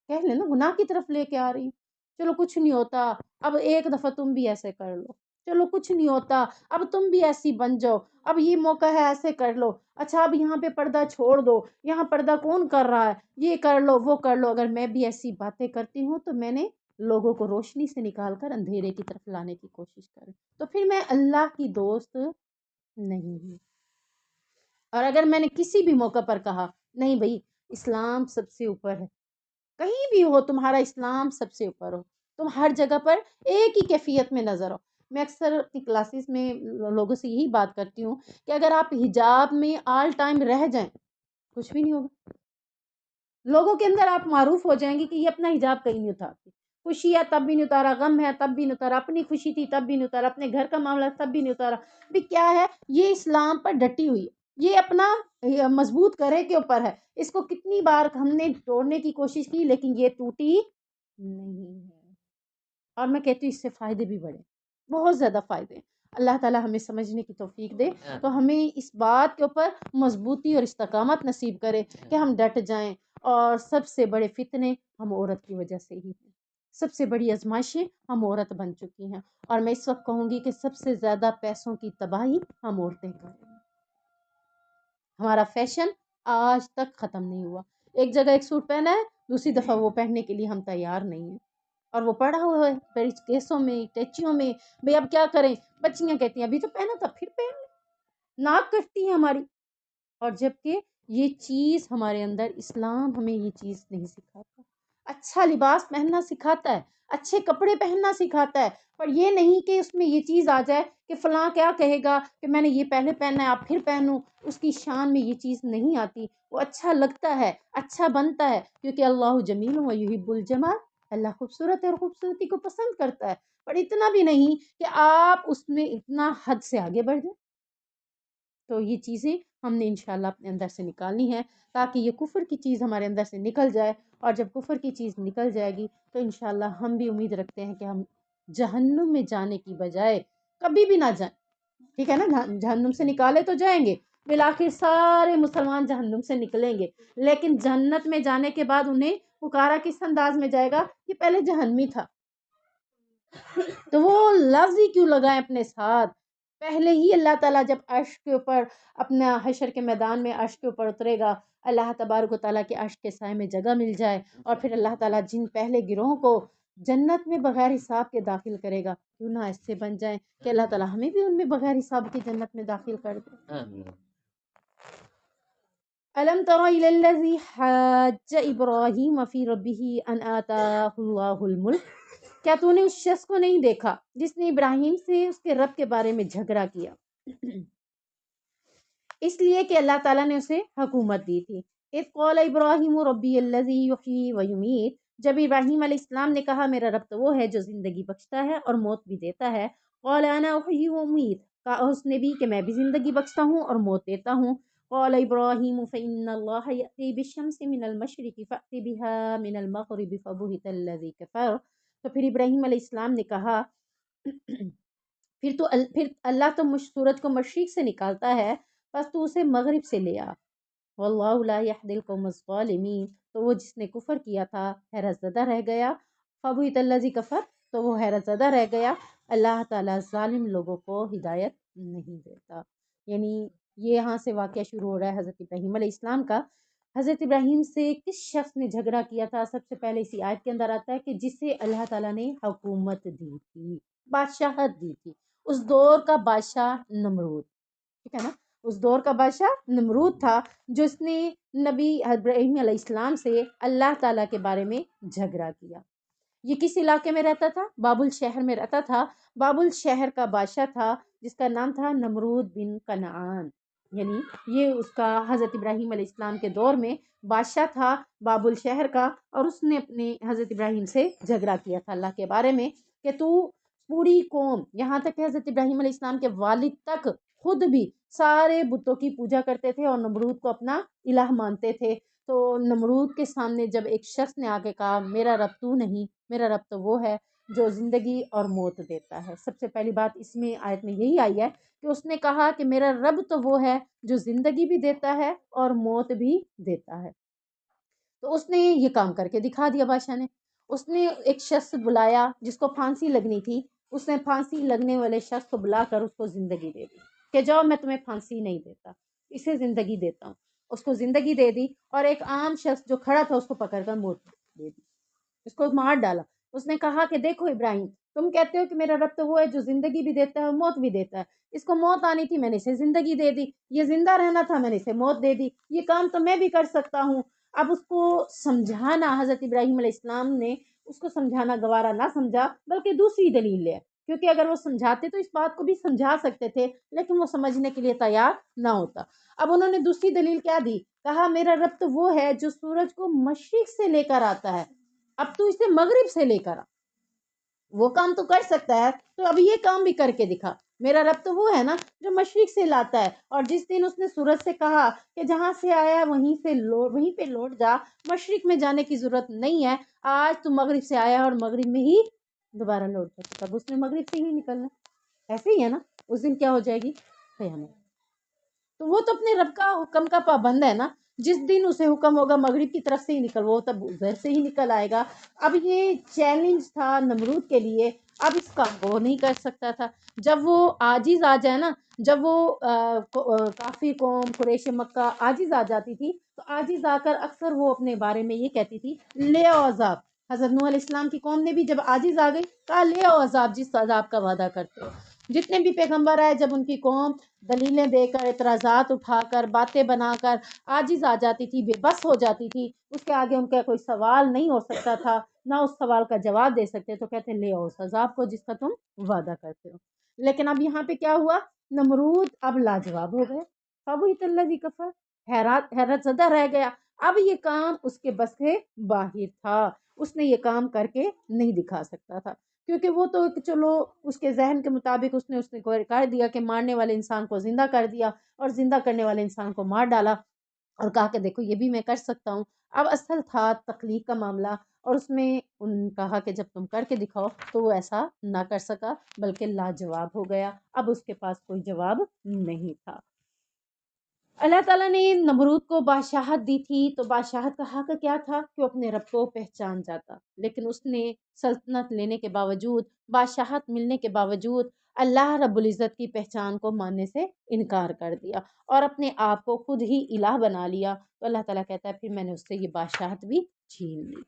[SPEAKER 1] کہہ لیں نا، گناہ کی طرف لے کے آ رہی ہوں۔ چلو کچھ نہیں ہوتا، اب ایک دفعہ تم بھی ایسے کر لو، چلو کچھ نہیں ہوتا، اب تم بھی ایسی بن جاؤ، اب یہ موقع ہے ایسے کر لو، اچھا اب یہاں پہ پردہ چھوڑ دو، یہاں پردہ کون کر رہا ہے، یہ کر لو وہ کر لو۔ اگر میں بھی ایسی باتیں کرتی ہوں تو میں نے لوگوں کو روشنی سے نکال کر اندھیرے کی طرف لانے کی کوشش کروں، تو پھر میں اللہ کی دوست نہیں ہوں۔ اور اگر میں نے کسی بھی موقع پر کہا نہیں بھائی اسلام سب سے اوپر ہے، کہیں بھی ہو تمہارا اسلام سب سے اوپر ہو، تم ہر جگہ پر ایک ہی کیفیت میں نظر ہو، میں اکثر اپنی کلاسز میں لوگوں سے یہی بات کرتی ہوں کہ اگر آپ حجاب میں آل ٹائم رہ جائیں کچھ بھی نہیں ہوگا، لوگوں کے اندر آپ معروف ہو جائیں گے کہ یہ اپنا حجاب کہیں نہیں اتارتی، خوشی ہے تب بھی نہیں اتارا، غم ہے تب بھی نہیں اتارا، اپنی خوشی تھی تب بھی نہیں اتارا، اپنے گھر کا معاملہ تب بھی نہیں اتارا، بھی کیا ہے یہ اسلام پر ڈٹی ہوئی ہے، یہ اپنا مضبوط کرے کے اوپر ہے، اس کو کتنی بار ہم نے توڑنے کی کوشش کی لیکن یہ ٹوٹی نہیں ہے۔ اور میں کہتی ہوں اس سے فائدے بھی بڑے، بہت زیادہ فائدے ہیں۔ اللہ تعالی ہمیں سمجھنے کی توفیق دے تو ہمیں اس بات کے اوپر مضبوطی اور استقامت نصیب کرے کہ ہم ڈٹ جائیں۔ اور سب سے بڑے فتنے ہم عورت کی وجہ سے ہی ہیں، سب سے بڑی آزمائشیں ہم عورت بن چکی ہیں، اور میں اس وقت کہوں گی کہ سب سے زیادہ پیسوں کی تباہی ہم عورتیں کر رہی ہیں۔ ہمارا فیشن آج تک ختم نہیں ہوا، ایک جگہ ایک سوٹ پہنا ہے دوسری دفعہ وہ پہننے کے لیے ہم تیار نہیں ہیں، اور وہ پڑا ہوا ہے بڑی کیسوں میں، ٹیچیوں میں، بھئی اب کیا کریں، بچیاں کہتی ہیں ابھی تو پہنا تھا پھر پہن لیں، ناک کٹتی ہے ہماری۔ اور جبکہ یہ چیز ہمارے اندر، اسلام ہمیں یہ چیز نہیں سکھاتا، اچھا لباس پہننا سکھاتا ہے، اچھے کپڑے پہننا سکھاتا ہے، پر یہ نہیں کہ اس میں یہ چیز آ جائے کہ فلاں کیا کہے گا کہ میں نے یہ پہلے پہننا ہے آپ پھر پہنوں، اس کی شان میں یہ چیز نہیں آتی۔ وہ اچھا لگتا ہے، اچھا بنتا ہے، کیونکہ اللہ جمیل و یحب الجمال، اللہ خوبصورت ہے اور خوبصورتی کو پسند کرتا ہے، پر اتنا بھی نہیں کہ آپ اس میں اتنا حد سے آگے بڑھ جائیں۔ تو یہ چیزیں ہم نے انشاءاللہ اپنے اندر سے نکالنی ہے تاکہ یہ کفر کی چیز ہمارے اندر سے نکل جائے، اور جب کفر کی چیز نکل جائے گی تو انشاءاللہ ہم بھی امید رکھتے ہیں کہ ہم جہنم میں جانے کی بجائے کبھی بھی نہ جائیں، ٹھیک ہے نا، جہنم سے نکالے تو جائیں گے، بالآخر سارے مسلمان جہنم سے نکلیں گے، لیکن جنت میں جانے کے بعد انہیں پکارا کس انداز میں جائے گا کہ پہلے جہنمی تھا، تو وہ لفظ ہی کیوں لگائیں اپنے ساتھ، پہلے ہی اللہ تعالیٰ جب عرش کے اوپر اپنا حشر کے میدان میں عرش کے اوپر اترے گا، اللہ تبارک و تعالیٰ کے عرش کے سائے میں جگہ مل جائے، اور پھر اللہ تعالیٰ جن پہلے گروہوں کو جنت میں بغیر حساب کے داخل کرے گا، کیوں نہ ایسے بن جائیں کہ اللہ تعالیٰ ہمیں بھی ان میں بغیر حساب کی جنت میں داخل کر دے۔ أَلَمْ تَرَ إِلَى الَّذِي حَاجَّ إِبْرَاهِيمَ فِي رَبِّهِ أَنْ آتَاهُ اللَّهُ الْمُلْكَ، کیا تو نے اس شخص کو نہیں دیکھا جس نے ابراہیم سے اس کے رب کے بارے میں جھگڑا کیا، اس لیے کہ اللہ تعالیٰ نے اسے حکومت دی تھی۔ اذ قال ابراہیم ربی الذی یحیی ویمیت، جب ابراہیم علیہ السلام نے کہا میرا رب تو وہ ہے جو زندگی بخشتا ہے اور موت بھی دیتا ہے، قال انا احیی وامیت، کہا اس نے بھی کہ میں بھی زندگی بخشتا ہوں اور موت دیتا ہوں۔ قال ابراہیم فإن اللہ یأتی بالشمس من المشرق فأت بها من المغرب فبہت الذی کفر، تو پھر ابراہیم علیہ السلام نے کہا پھر اللہ تو سورج کو مشرق سے نکالتا ہے، بس تو اسے مغرب سے لے آ، واللہ لا یہدی القوم الظالمین، تو وہ جس نے کفر کیا تھا حیرت زدہ رہ گیا، فبہت الذی کفر، تو وہ حیرت زدہ رہ گیا، اللہ تعالیٰ ظالم لوگوں کو ہدایت نہیں دیتا۔ یعنی یہ یہاں سے واقعہ شروع ہو رہا ہے حضرت ابراہیم علیہ السلام کا۔ حضرت ابراہیم سے کس شخص نے جھگڑا کیا تھا؟ سب سے پہلے اسی آیت کے اندر آتا ہے کہ جسے اللہ تعالیٰ نے حکومت دی تھی، بادشاہت دی تھی۔ اس دور کا بادشاہ نمرود، ٹھیک ہے نا، اس دور کا بادشاہ نمرود تھا، جس نے نبی ابراہیم علیہ السلام سے اللہ تعالیٰ کے بارے میں جھگڑا کیا۔ یہ کس علاقے میں رہتا تھا؟ بابل شہر میں رہتا تھا۔ بابل شہر کا بادشاہ تھا جس کا نام تھا نمرود بن کنعان، یعنی یہ اس کا حضرت ابراہیم علیہ السلام کے دور میں بادشاہ تھا بابل شہر کا، اور اس نے اپنے حضرت ابراہیم سے جھگڑا کیا تھا اللہ کے بارے میں کہ تو پوری قوم، یہاں تک کہ حضرت ابراہیم علیہ السلام کے والد تک خود بھی سارے بتوں کی پوجا کرتے تھے اور نمرود کو اپنا الہ مانتے تھے۔ تو نمرود کے سامنے جب ایک شخص نے آ کے کہا میرا رب تو نہیں، میرا رب تو وہ ہے جو زندگی اور موت دیتا ہے۔ سب سے پہلی بات اس میں آیت میں یہی آئی ہے کہ اس نے کہا کہ میرا رب تو وہ ہے جو زندگی بھی دیتا ہے اور موت بھی دیتا ہے۔ تو اس نے یہ کام کر کے دکھا دیا بادشاہ نے۔ اس نے ایک شخص بلایا جس کو پھانسی لگنی تھی، اس نے پھانسی لگنے والے شخص کو بلا کر اس کو زندگی دے دی کہ جاؤ میں تمہیں پھانسی نہیں دیتا، اسے زندگی دیتا ہوں۔ اس کو زندگی دے دی، اور ایک عام شخص جو کھڑا تھا اس کو پکڑ کر موت دے دی، اس کو مار ڈالا۔ اس نے کہا کہ دیکھو ابراہیم، تم کہتے ہو کہ میرا رب تو وہ ہے جو زندگی بھی دیتا ہے اور موت بھی دیتا ہے، اس کو موت آنی تھی میں نے اسے زندگی دے دی، یہ زندہ رہنا تھا میں نے اسے موت دے دی، یہ کام تو میں بھی کر سکتا ہوں۔ اب اس کو سمجھانا، حضرت ابراہیم علیہ السلام نے اس کو سمجھانا گوارا نہ سمجھا، بلکہ دوسری دلیل لے، کیونکہ اگر وہ سمجھاتے تو اس بات کو بھی سمجھا سکتے تھے، لیکن وہ سمجھنے کے لیے تیار نہ ہوتا۔ اب انہوں نے دوسری دلیل کیا دی؟ کہا میرا رب تو وہ ہے جو سورج کو مشرق سے لے کر آتا ہے، اب تو اسے مغرب سے لے کر آ، وہ کام تو کر سکتا ہے تو اب یہ کام بھی کر کے دکھا۔ میرا رب تو وہ ہے نا جو مشرق سے لاتا ہے، اور جس دن اس نے سورج سے کہا کہ جہاں سے آیا وہیں سے وہیں پہ لوٹ جا، مشرق میں جانے کی ضرورت نہیں ہے، آج تو مغرب سے آیا اور مغرب میں ہی دوبارہ لوٹ جا، تب اس نے مغرب سے ہی نکلنا، ایسے ہی ہے نا، اس دن کیا ہو جائے گی؟ قیامت۔ تو وہ تو اپنے رب کا حکم کا پابند ہے نا، جس دن اسے حکم ہوگا مغرب کی طرف سے ہی نکل، وہ تب ادھر سے ہی نکل آئے گا۔ اب یہ چیلنج تھا نمرود کے لیے، اب اس کا وہ نہیں کر سکتا تھا۔ جب وہ عاجز آ جائے نا، جب وہ کافی قوم قریش مکہ عاجز آ جاتی تھی، تو عاجز آ کر اکثر وہ اپنے بارے میں یہ کہتی تھی لے آؤ عذاب۔ حضرت نوح علیہ السلام کی قوم نے بھی جب عاجز آ گئی کہا لے آؤ عذاب، جس عذاب کا وعدہ کرتے ہو۔ جتنے بھی پیغمبر آئے، جب ان کی قوم دلیلیں دے کر، اعتراضات اٹھا کر، باتیں بنا کر عاجز آ جاتی تھی، بے بس ہو جاتی تھی، اس کے آگے ان کا کوئی سوال نہیں ہو سکتا تھا، نہ اس سوال کا جواب دے سکتے، تو کہتے لے آؤ اس عذاب کو جس کا تم وعدہ کرتے ہو۔ لیکن اب یہاں پہ کیا ہوا؟ نمرود اب لاجواب ہو گئے، فبہت الذی کفر، حیرت زدہ رہ گیا۔ اب یہ کام اس کے بس سے باہر تھا، اس نے یہ کام کر کے نہیں دکھا سکتا تھا، کیونکہ وہ تو چلو اس کے ذہن کے مطابق اس نے کر دیا کہ مارنے والے انسان کو زندہ کر دیا اور زندہ کرنے والے انسان کو مار ڈالا، اور کہا کہ دیکھو یہ بھی میں کر سکتا ہوں۔ اب اصل تھا تخلیق کا معاملہ، اور اس میں ان کہا کہ جب تم کر کے دکھاؤ، تو وہ ایسا نہ کر سکا، بلکہ لاجواب ہو گیا، اب اس کے پاس کوئی جواب نہیں تھا۔ اللہ تعالیٰ نے نمرود کو بادشاہت دی تھی، تو بادشاہت کا حق کیا تھا کہ وہ اپنے رب کو پہچان جاتا، لیکن اس نے سلطنت لینے کے باوجود، بادشاہت ملنے کے باوجود اللہ رب العزت کی پہچان کو ماننے سے انکار کر دیا اور اپنے آپ کو خود ہی الہ بنا لیا۔ تو اللہ تعالیٰ کہتا ہے پھر میں نے اس سے یہ بادشاہت بھی چھین لی۔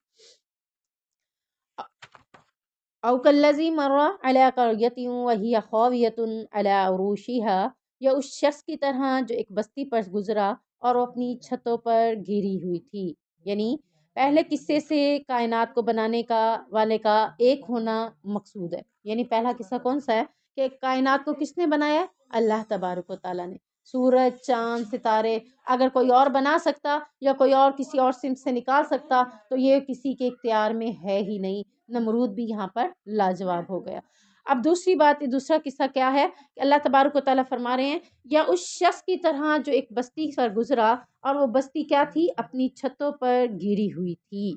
[SPEAKER 1] او کالذی مر علی قریۃ وہی خاویۃ علی عروشها، یا اس شخص کی طرح جو ایک بستی پر گزرا اور وہ اپنی چھتوں پر گھری ہوئی تھی۔ یعنی پہلے قصے سے کائنات کو بنانے کا والے کا ایک ہونا مقصود ہے۔ یعنی پہلا قصہ کون سا ہے کہ کائنات کو کس نے بنایا؟ اللہ تبارک و تعالیٰ نے۔ سورج، چاند، ستارے اگر کوئی اور بنا سکتا یا کوئی اور کسی اور سمت سے نکال سکتا تو یہ کسی کے اختیار میں ہے ہی نہیں۔ نمرود بھی یہاں پر لاجواب ہو گیا۔ اب دوسری بات، دوسرا قصہ کیا ہے کہ اللہ تبارک و تعالیٰ فرما رہے ہیں یا اس شخص کی طرح جو ایک بستی پر گزرا اور وہ بستی کیا تھی؟ اپنی چھتوں پر گھری ہوئی تھی۔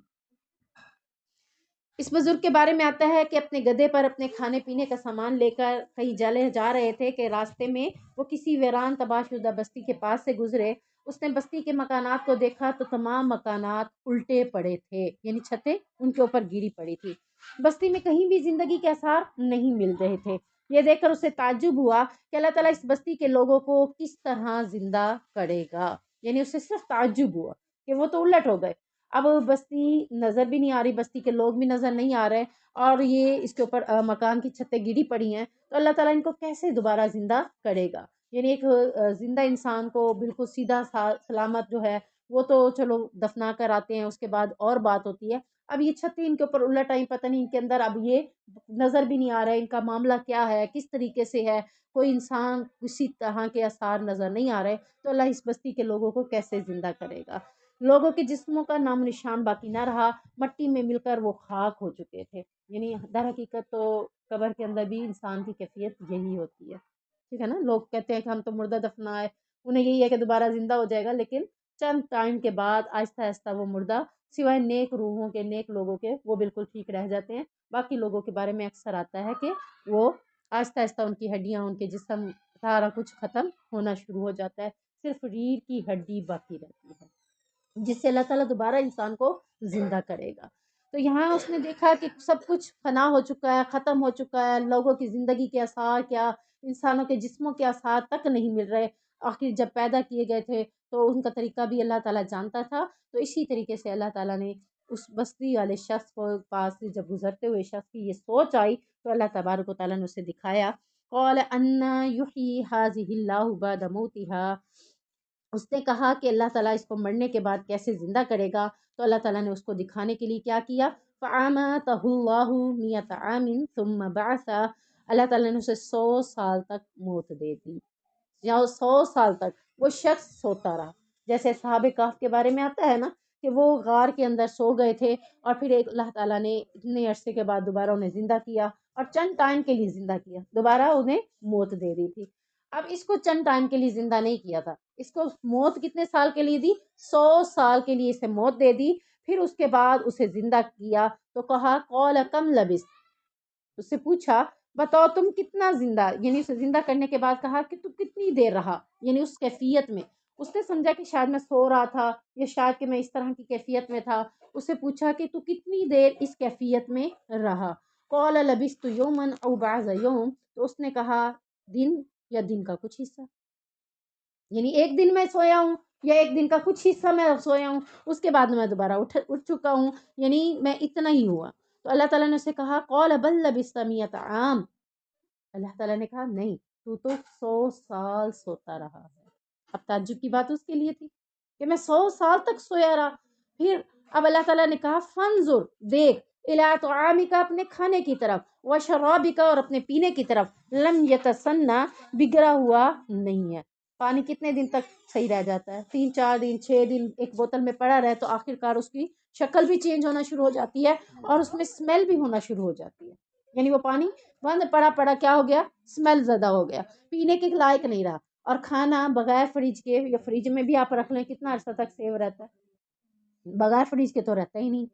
[SPEAKER 1] اس بزرگ کے بارے میں آتا ہے کہ اپنے گدھے پر اپنے کھانے پینے کا سامان لے کر کہیں جا رہے تھے کہ راستے میں وہ کسی ویران تباہ شدہ بستی کے پاس سے گزرے۔ اس نے بستی کے مکانات کو دیکھا تو تمام مکانات الٹے پڑے تھے، یعنی چھتیں ان کے اوپر گری پڑی تھی۔ بستی میں کہیں بھی زندگی کے آثار نہیں مل رہے تھے۔ یہ دیکھ کر اسے تعجب ہوا کہ اللہ تعالیٰ اس بستی کے لوگوں کو کس طرح زندہ کرے گا، یعنی اسے صرف تعجب ہوا کہ وہ تو الٹ ہو گئے، اب بستی نظر بھی نہیں آ رہی، بستی کے لوگ بھی نظر نہیں آ رہے، اور یہ اس کے اوپر مکان کی چھتیں گری پڑی ہیں، تو اللہ تعالیٰ ان کو کیسے دوبارہ زندہ کرے گا؟ یعنی ایک زندہ انسان کو بالکل سیدھا سلامت جو ہے وہ تو چلو دفنا کر آتے ہیں، اس کے بعد اور بات ہوتی ہے، اب یہ چھتیں ان کے اوپر الٹ آئی، پتہ نہیں ان کے اندر اب یہ نظر بھی نہیں آ رہا ہے ان کا معاملہ کیا ہے، کس طریقے سے ہے، کوئی انسان کسی طرح کے آثار نظر نہیں آ رہے، تو اللہ اس بستی کے لوگوں کو کیسے زندہ کرے گا؟ لوگوں کے جسموں کا نام نشان باقی نہ رہا، مٹی میں مل کر وہ خاک ہو چکے تھے، یعنی در حقیقت تو قبر کے اندر بھی انسان کی کیفیت یہی ہوتی ہے، ٹھیک ہے نا؟ لوگ کہتے ہیں کہ ہم تو مردہ دفنائے، انہیں یہی ہے کہ دوبارہ زندہ ہو جائے گا، لیکن چند ٹائم کے بعد آہستہ آہستہ وہ مردہ سوائے نیک روحوں کے، نیک لوگوں کے، وہ بالکل ٹھیک رہ جاتے ہیں، باقی لوگوں کے بارے میں اکثر آتا ہے کہ وہ آہستہ آہستہ ان کی ہڈیاں، ان کے جسم، سارا کچھ ختم ہونا شروع ہو جاتا ہے، صرف ریڑھ کی ہڈی باقی رہتی ہے، جس سے اللہ تعالیٰ دوبارہ انسان کو زندہ کرے گا۔ تو یہاں اس نے دیکھا کہ سب کچھ فنا ہو چکا ہے، ختم ہو چکا ہے، لوگوں کی زندگی کے آثار کیا، انسانوں کے جسموں کے آثار تک نہیں مل رہے، آخر جب پیدا کیے گئے تھے تو ان کا طریقہ بھی اللہ تعالیٰ جانتا تھا، تو اسی طریقے سے اللہ تعالیٰ نے اس بستی والے شخص کو پاس سے جب گزرتے ہوئے شخص کی یہ سوچ آئی تو اللہ تبارک و تعالیٰ نے اسے دکھایا، قال انا یحیی ہذہ اللہ بعد موتها، اس نے کہا کہ اللہ تعالیٰ اس کو مرنے کے بعد کیسے زندہ کرے گا، تو اللہ تعالیٰ نے اس کو دکھانے کے لیے کیا کیا، فَأَمَاتَهُ اللَّهُ مِئَةَ عَامٍ ثُمَّ بَعَثَ، اللہ تعالیٰ نے اسے 100 سال تک موت دے دی، یا 100 سال تک وہ شخص سوتا رہا، جیسے صحابہ کہف کے بارے میں آتا ہے نا کہ وہ غار کے اندر سو گئے تھے، اور پھر ایک اللہ تعالیٰ نے اتنے عرصے کے بعد دوبارہ انہیں زندہ کیا، اور چند ٹائم کے لیے زندہ کیا، دوبارہ انہیں موت دے دی تھی، اب اس کو چند ٹائم کے لیے زندہ نہیں کیا تھا، اس کو موت کتنے سال کے لیے دی، 100 سال کے لیے اسے موت دے دی، پھر اس کے بعد اسے زندہ کیا تو کہا قال کم لبثت، اس سے پوچھا بتاؤ تم کتنا زندہ، یعنی اسے زندہ کرنے کے بعد کہا کہ تم کتنی دیر رہا، یعنی اس کیفیت میں، اس نے سمجھا کہ شاید میں سو رہا تھا یا شاید کہ میں اس طرح کی کیفیت میں تھا، اسے پوچھا کہ تو کتنی دیر اس کیفیت میں رہا، قال لبثت یوما او بعض یوم، تو اس نے کہا دن یا دن کا کچھ حصہ، یعنی ایک دن میں سویا ہوں یا ایک دن کا کچھ حصہ میں سویا ہوں، اس کے بعد میں دوبارہ اٹھ چکا ہوں، یعنی میں اتنا ہی ہوا، تو اللہ تعالیٰ نے اسے کہا قال بل لبثت مئۃ عام، اللہ تعالیٰ نے کہا نہیں تو 100 سال سوتا رہا ہے، اب تعجب کی بات اس کے لیے تھی کہ میں 100 سال تک سویا رہا، پھر اب اللہ تعالیٰ نے کہا فانظر، دیکھ، الی طعامک، اپنے کھانے کی طرف، وشرابک، اور اپنے پینے کی طرف، لم یتسنہ، بگڑا ہوا نہیں ہے، پانی کتنے دن تک صحیح رہ جاتا ہے، 3 4 دن 6 دن ایک بوتل میں پڑا رہے تو آخر کار اس کی شکل بھی چینج ہونا شروع ہو جاتی ہے اور اس میں اسمیل بھی ہونا شروع ہو جاتی ہے، یعنی وہ پانی بند پڑا پڑا کیا ہو گیا، اسمیل زدہ ہو گیا، پینے کے لائق نہیں رہا، اور کھانا بغیر فریج کے، یا فریج میں بھی آپ رکھ لیں کتنا عرصہ تک سیو رہتا ہے، بغیر فریج کے تو رہتا ہی نہیں،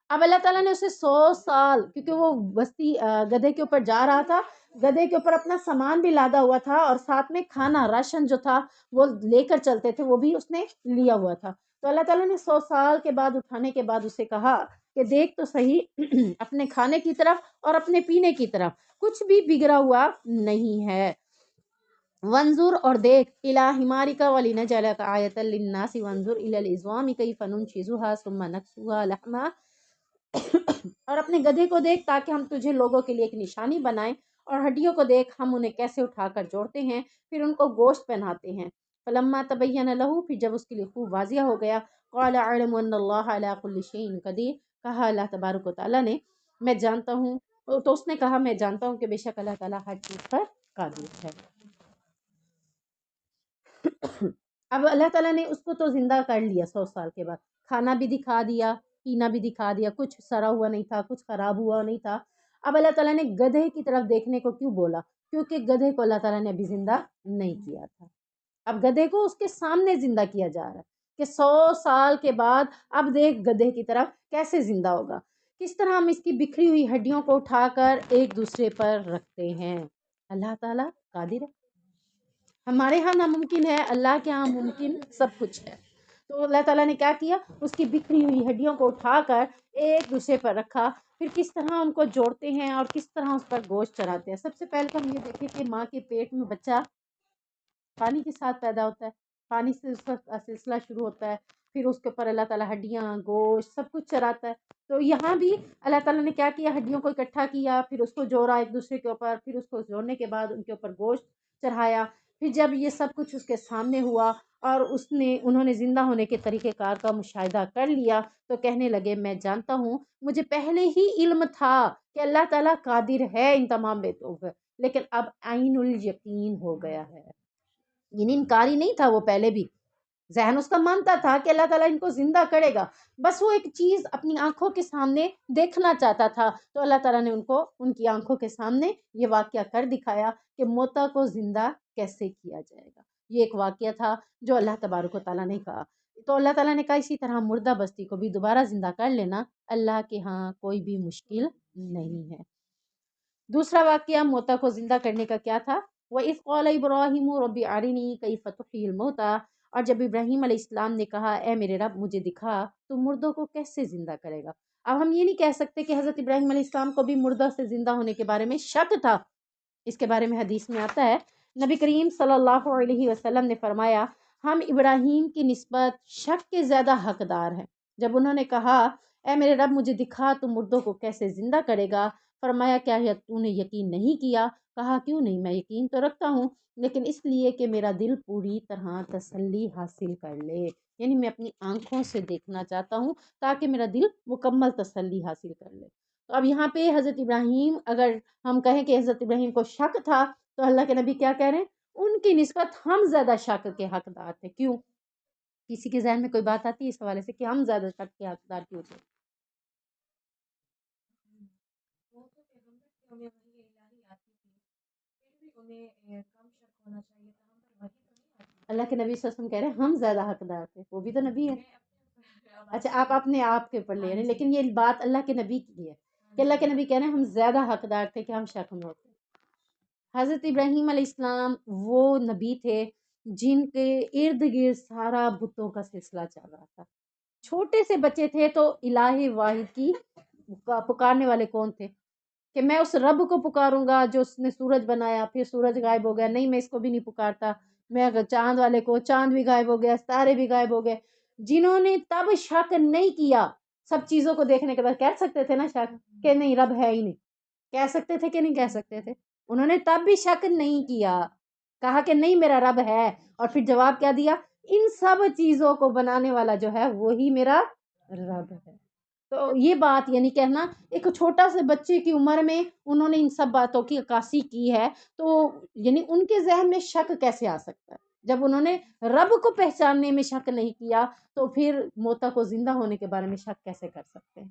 [SPEAKER 1] اب اللہ تعالیٰ نے اسے 100 سال، کیونکہ وہ بستی گدھے کے اوپر جا رہا تھا، گدھے کے اوپر اپنا سامان بھی لادا ہوا تھا اور ساتھ میں کھانا راشن جو تھا وہ لے کر چلتے تھے وہ بھی اس نے لیا ہوا تھا، تو اللہ تعالیٰ نے 100 سال کے بعد اٹھانے کے بعد اسے کہا کہ دیکھ تو صحیح اپنے کھانے کی طرف اور اپنے پینے کی طرف کچھ بھی بگڑا ہوا نہیں ہے، وانظر، اور دیکھ، الی حمارک ولنجعلک آیۃ للناس وانظر الی العظام کیف ننشزها ثم نکسوها لحما، اور اپنے گدھے کو دیکھ تاکہ ہم تجھے لوگوں کے لیے ایک نشانی بنائیں، اور ہڈیوں کو دیکھ ہم انہیں کیسے اٹھا کر جوڑتے ہیں پھر ان کو گوشت پہناتے ہیں، فلما تبین له، پھر جب اس کے لیے خوب واضح ہو گیا، قال اعلم ان اللہ علی کل شیء قدیر، کہا اللہ تبارک و تعالیٰ نے میں جانتا ہوں، تو اس نے کہا میں جانتا ہوں کہ بے شک اللہ تعالیٰ ہر چیز پر قادر ہے، اب اللہ تعالیٰ نے اس کو تو زندہ کر لیا 100 سال کے بعد، کھانا بھی دکھا دیا، پینا بھی دکھا دیا، کچھ سڑا ہوا نہیں تھا، کچھ خراب ہوا نہیں تھا، اب اللہ تعالیٰ نے گدھے کی طرف دیکھنے کو کیوں بولا، کیونکہ گدھے کو اللہ تعالیٰ نے ابھی زندہ نہیں کیا تھا، اب گدھے کو اس کے سامنے زندہ کیا جا رہا ہے کہ 100 سال کے بعد اب دیکھ گدھے کی طرف کیسے زندہ ہوگا، کس طرح ہم اس کی بکھری ہوئی ہڈیوں کو اٹھا کر ایک دوسرے پر رکھتے ہیں، اللہ تعالیٰ قادر ہے، ہمارے ہاں ناممکن ہے، اللہ کے ہاں ممکن سب کچھ ہے، تو اللہ تعالیٰ نے کیا کیا، اس کی بکھری ہوئی ہڈیوں کو اٹھا کر ایک دوسرے پر رکھا، پھر کس طرح ان کو جوڑتے ہیں اور کس طرح اس پر گوشت چڑھاتے ہیں۔ سب سے پہلے تو ہم یہ دیکھیں کہ ماں کے پیٹ میں بچہ پانی کے ساتھ پیدا ہوتا ہے، پانی سے اس کا سلسلہ شروع ہوتا ہے، پھر اس کے اوپر اللہ تعالیٰ ہڈیاں، گوشت سب کچھ چراتا ہے۔ تو یہاں بھی اللہ تعالیٰ نے کیا کیا، ہڈیوں کو اکٹھا کیا، پھر اس کو جوڑا ایک دوسرے کے اوپر، پھر اس کو جوڑنے کے بعد ان کے اوپر گوشت چڑھایا۔ پھر جب یہ سب کچھ اس کے سامنے ہوا اور انہوں نے زندہ ہونے کے طریقہ کار کا مشاہدہ کر لیا، تو کہنے لگے میں جانتا ہوں، مجھے پہلے ہی علم تھا کہ اللہ تعالیٰ قادر ہے ان تمام باتوں پر، لیکن اب عین الیقین ہو گیا ہے۔ یعنی انکاری نہیں تھا وہ پہلے بھی، ذہن اس کا مانتا تھا کہ اللہ تعالیٰ ان کو زندہ کرے گا، بس وہ ایک چیز اپنی آنکھوں کے سامنے دیکھنا چاہتا تھا، تو اللہ تعالیٰ نے ان کی آنکھوں کے سامنے یہ واقعہ کر دکھایا کہ موتا کو زندہ کیسے کیا جائے گا۔ یہ ایک واقعہ تھا جو اللہ تبارک و تعالیٰ نے کہا۔ تو اللہ تعالیٰ نے کہا اسی طرح مردہ بستی کو بھی دوبارہ زندہ کر لینا اللہ کے ہاں کوئی بھی مشکل نہیں ہے۔ دوسرا واقعہ موتا کو زندہ کرنے کا کیا تھا، وَإِذْ قَالَ إِبْرَاهِيمُ رَبِّ أَرِنِي كَيْفَ تُحْيِي الْمَوْتَى، اور جب ابراہیم علیہ السلام نے کہا اے میرے رب مجھے دکھا تو مردوں کو کیسے زندہ کرے گا۔ اب ہم یہ نہیں کہہ سکتے کہ حضرت ابراہیم علیہ السلام کو بھی مردہ سے زندہ ہونے کے بارے میں شک تھا، اس کے بارے میں حدیث میں آتا ہے، نبی کریم صلی اللہ علیہ وسلم نے فرمایا ہم ابراہیم کی نسبت شک کے زیادہ حقدار ہیں۔ جب انہوں نے کہا اے میرے رب مجھے دکھا تو مردوں کو کیسے زندہ کرے گا، فرمایا کیا تو نے یقین نہیں کیا؟ کہا کیوں نہیں، میں یقین تو رکھتا ہوں، لیکن اس لیے کہ میرا دل پوری طرح تسلی حاصل کر لے، یعنی میں اپنی آنکھوں سے دیکھنا چاہتا ہوں تاکہ میرا دل مکمل تسلی حاصل کر لے۔ تو اب یہاں پہ حضرت ابراہیم، اگر ہم کہیں کہ حضرت ابراہیم کو شک تھا تو اللہ کے نبی کیا کہہ رہے ہیں، ان کی نسبت ہم زیادہ شک کے حقدار تھے۔ کیوں؟ کسی کے ذہن میں کوئی بات آتی ہے اس حوالے سے کہ ہم زیادہ شک کے حقدار کیوں تھے؟ اللہ کے نبی صلی اللہ علیہ وسلم کہہ رہے ہیں ہم زیادہ حقدار تھے، وہ بھی تو نبی ہے۔ اچھا آپ اپنے آپ کے اوپر لے رہے ہیں، لیکن یہ بات اللہ کے نبی کی ہے کہ اللہ کے نبی کہہ رہے ہیں ہم زیادہ حقدار تھے کہ ہم شک میں ہوتے۔ حضرت ابراہیم علیہ السلام وہ نبی تھے جن کے ارد گرد سارا بتوں کا سلسلہ چل رہا تھا۔ چھوٹے سے بچے تھے تو الہ واحد کی پکارنے والے کون تھے کہ میں اس رب کو پکاروں گا جو اس نے سورج بنایا، پھر سورج غائب ہو گیا، نہیں میں اس کو بھی نہیں پکارتا، میں اگر چاند والے کو، چاند بھی غائب ہو گیا، ستارے بھی غائب ہو گئے۔ جنہوں نے تب شک نہیں کیا، سب چیزوں کو دیکھنے کے بعد کہہ سکتے تھے نا شک کہ نہیں رب ہے ہی نہیں، کہہ سکتے تھے کہ نہیں کہہ سکتے تھے؟ انہوں نے تب بھی شک نہیں کیا، کہا کہ نہیں میرا رب ہے، اور پھر جواب کیا دیا، ان سب چیزوں کو بنانے والا جو ہے وہی میرا رب ہے۔ تو یہ بات یعنی کہنا ایک چھوٹا سے بچے کی عمر میں انہوں نے ان سب باتوں کی عکاسی کی ہے، تو یعنی ان کے ذہن میں شک کیسے آ سکتا ہے جب انہوں نے رب کو پہچاننے میں شک نہیں کیا، تو پھر موتا کو زندہ ہونے کے بارے میں شک کیسے کر سکتے ہیں؟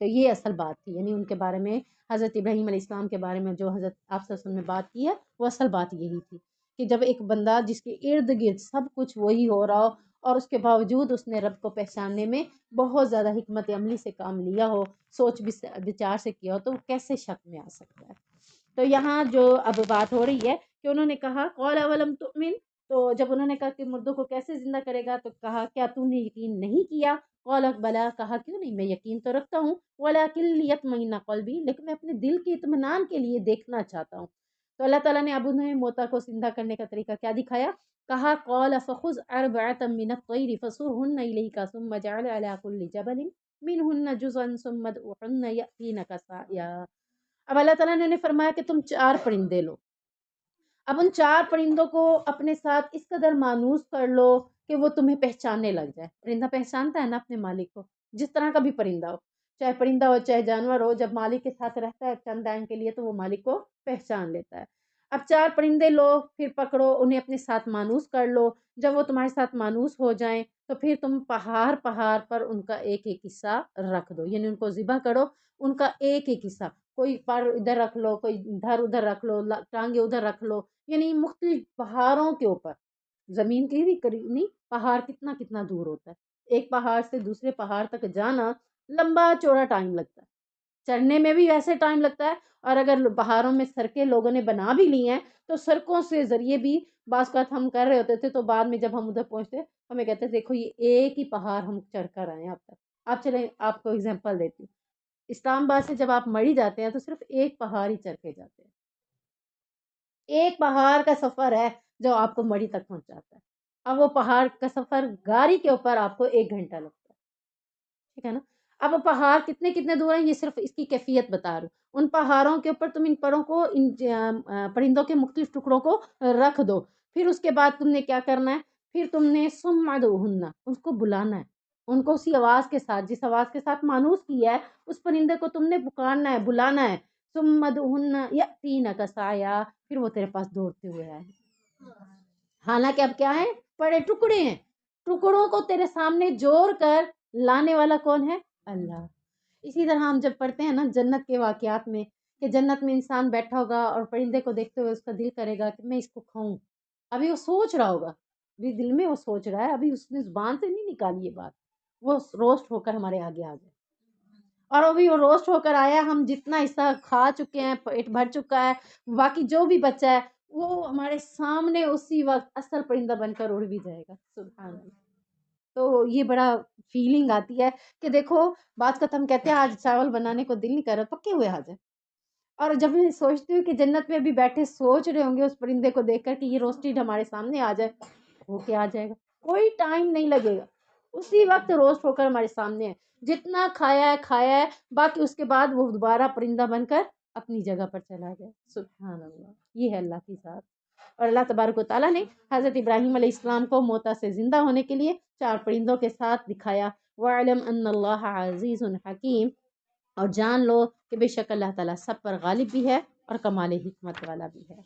[SPEAKER 1] تو یہ اصل بات تھی، یعنی ان کے بارے میں حضرت ابراہیم علیہ السلام کے بارے میں جو حضرت آپ صلی اللہ علیہ وسلم نے بات کی ہے وہ اصل بات یہی تھی کہ جب ایک بندہ جس کے ارد گرد سب کچھ وہی ہو رہا ہو اور اس کے باوجود اس نے رب کو پہچاننے میں بہت زیادہ حکمت عملی سے کام لیا ہو، سوچ بچار سے کیا ہو، تو وہ کیسے شک میں آ سکتا ہے؟ تو یہاں جو اب بات ہو رہی ہے کہ انہوں نے کہا قال اولم تؤمن، تو جب انہوں نے کہا کہ مردوں کو کیسے زندہ کرے گا تو کہا کیا تو نے یقین نہیں کیا؟ قال بلا، کہا کیوں نہیں، میں یقین تو رکھتا ہوں، ولکن لیطمئن قلبی، لیکن میں اپنے دل کے اطمینان کے لیے دیکھنا چاہتا ہوں۔ تو اللہ تعالیٰ نے اب انہیں موتا کو زندہ کرنے کا طریقہ کیا دکھایا؟ کہا قال فخذ اربعۃ من الطیر فصرهن الیک ثم اجعل علی کل جبل منهن جزءا ثم ادعهن یأتینک سعیا۔ اب اللہ تعالیٰ نے انہیں فرمایا کہ تم 4 پرندے لو، اب ان 4 پرندوں کو اپنے ساتھ اس قدر مانوس کر لو کہ وہ تمہیں پہچاننے لگ جائے۔ پرندہ پہچانتا ہے نا اپنے مالک کو، جس طرح کا بھی پرندہ ہو، چاہے پرندہ ہو چاہے جانور ہو، جب مالک کے ساتھ رہتا ہے چند ٹائم کے لیے تو وہ مالک کو پہچان لیتا ہے۔ اب 4 پرندے لو، پھر پکڑو انہیں اپنے ساتھ مانوس کر لو، جب وہ تمہارے ساتھ مانوس ہو جائیں تو پھر تم پہاڑ پہاڑ پر ان کا ایک ایک حصہ رکھ دو، یعنی ان کو ذبح کرو، ان کا ایک ایک حصہ، کوئی پر ادھر رکھ لو، کوئی ادھر رکھ لو، ٹانگیں ادھر رکھ لو، یعنی مختلف پہاڑوں کے اوپر، زمین کے بھی قریب نہیں، پہاڑ کتنا کتنا دور ہوتا ہے، ایک پہاڑ سے دوسرے پہاڑ تک جانا لمبا چوڑا ٹائم لگتا ہے، چڑھنے میں بھی ویسے ٹائم لگتا ہے، اور اگر پہاڑوں میں سڑکیں لوگوں نے بنا بھی لی ہیں تو سڑکوں سے ذریعے بھی بعض اوقات ہم کر رہے ہوتے تھے، تو بعد میں جب ہم ادھر پہنچتے ہمیں کہتے دیکھو یہ ایک ہی پہاڑ ہم چڑھ کر آئے ہیں اب تک۔ آپ چلیں آپ کو اگزامپل دیتی ہوں، اسلام آباد سے جب آپ مڑی جاتے ہیں تو صرف ایک پہاڑ ہی چڑھ کے جاتے ہیں، ایک پہاڑ کا سفر ہے جو آپ کو مڑی تک پہنچاتا ہے، اب وہ پہاڑ کا سفر گاڑی کے اوپر آپ کو 1 گھنٹہ لگتا ہے، ٹھیک ہے نا؟ اب وہ پہاڑ کتنے کتنے دور ہیں، یہ صرف اس کی کیفیت بتا رہی ہوں۔ ان پہاڑوں کے اوپر تم ان پروں کو، پرندوں کے مختلف ٹکڑوں کو رکھ دو، پھر اس کے بعد تم نے کیا کرنا ہے، پھر تم نے ثم ادعوہن، اس کو بلانا ہے، ان کو اسی آواز کے ساتھ، جس آواز کے ساتھ مانوس کیا ہے، اس پرندے کو تم نے پکارنا ہے، بلانا ہے، ثم ادعوہن یأتینک سعیا، پھر وہ تیرے پاس دوڑتے ہوئے آئے۔ حالانکہ اب کیا ہے، بڑے ٹکڑے ہیں، ٹکڑوں کو تیرے سامنے جوڑ کر لانے والا کون ہے؟ اللہ۔ اسی طرح ہم جب پڑھتے ہیں نا جنت کے واقعات میں، کہ جنت میں انسان بیٹھا ہوگا اور پرندے کو دیکھتے ہوئے اس کا دل کرے گا کہ میں اس کو کھاؤں، ابھی وہ سوچ رہا ہوگا، ابھی دل میں وہ سوچ رہا ہے، ابھی اس نے زبان سے نہیں نکالی یہ بات، وہ روسٹ ہو کر ہمارے آگے آ جائے، اور ابھی وہ روسٹ ہو کر آیا، ہم جتنا حصہ کھا چکے ہیں، پیٹ بھر چکا ہے، باقی جو بھی بچا ہے وہ ہمارے سامنے اسی وقت اصل پرندہ بن کر اڑ بھی جائے گا، سبحان اللہ۔ تو یہ بڑا فیلنگ آتی ہے کہ دیکھو، بعض کا ہم کہتے ہیں آج چاول بنانے کو دل نہیں کر رہا، پکے ہوئے آ جائے، اور جب میں سوچتی ہوں کہ جنت میں بھی بیٹھے سوچ رہے ہوں گے اس پرندے کو دیکھ کر کہ یہ روسٹیڈ ہمارے سامنے آ جائے، ہو کے آ جائے گا، کوئی ٹائم نہیں لگے گا، اسی وقت روسٹ ہو کر ہمارے سامنے ہے، جتنا کھایا ہے، باقی اس کے بعد وہ دوبارہ پرندہ بن کر اپنی جگہ پر چلا جائے، سبحان اللہ۔ یہ ہے اللہ کی ذات۔ اور اللہ تبارک و تعالیٰ نے حضرت ابراہیم علیہ السلام کو موتا سے زندہ ہونے کے لیے 4 پرندوں کے ساتھ دکھایا، وَاعْلَمْ أَنَّ اللَّهَ عَزِيزٌ حَكِيمٌ، اور جان لو کہ بے شک اللہ تعالیٰ سب پر غالب بھی ہے اور کمال حکمت والا بھی ہے۔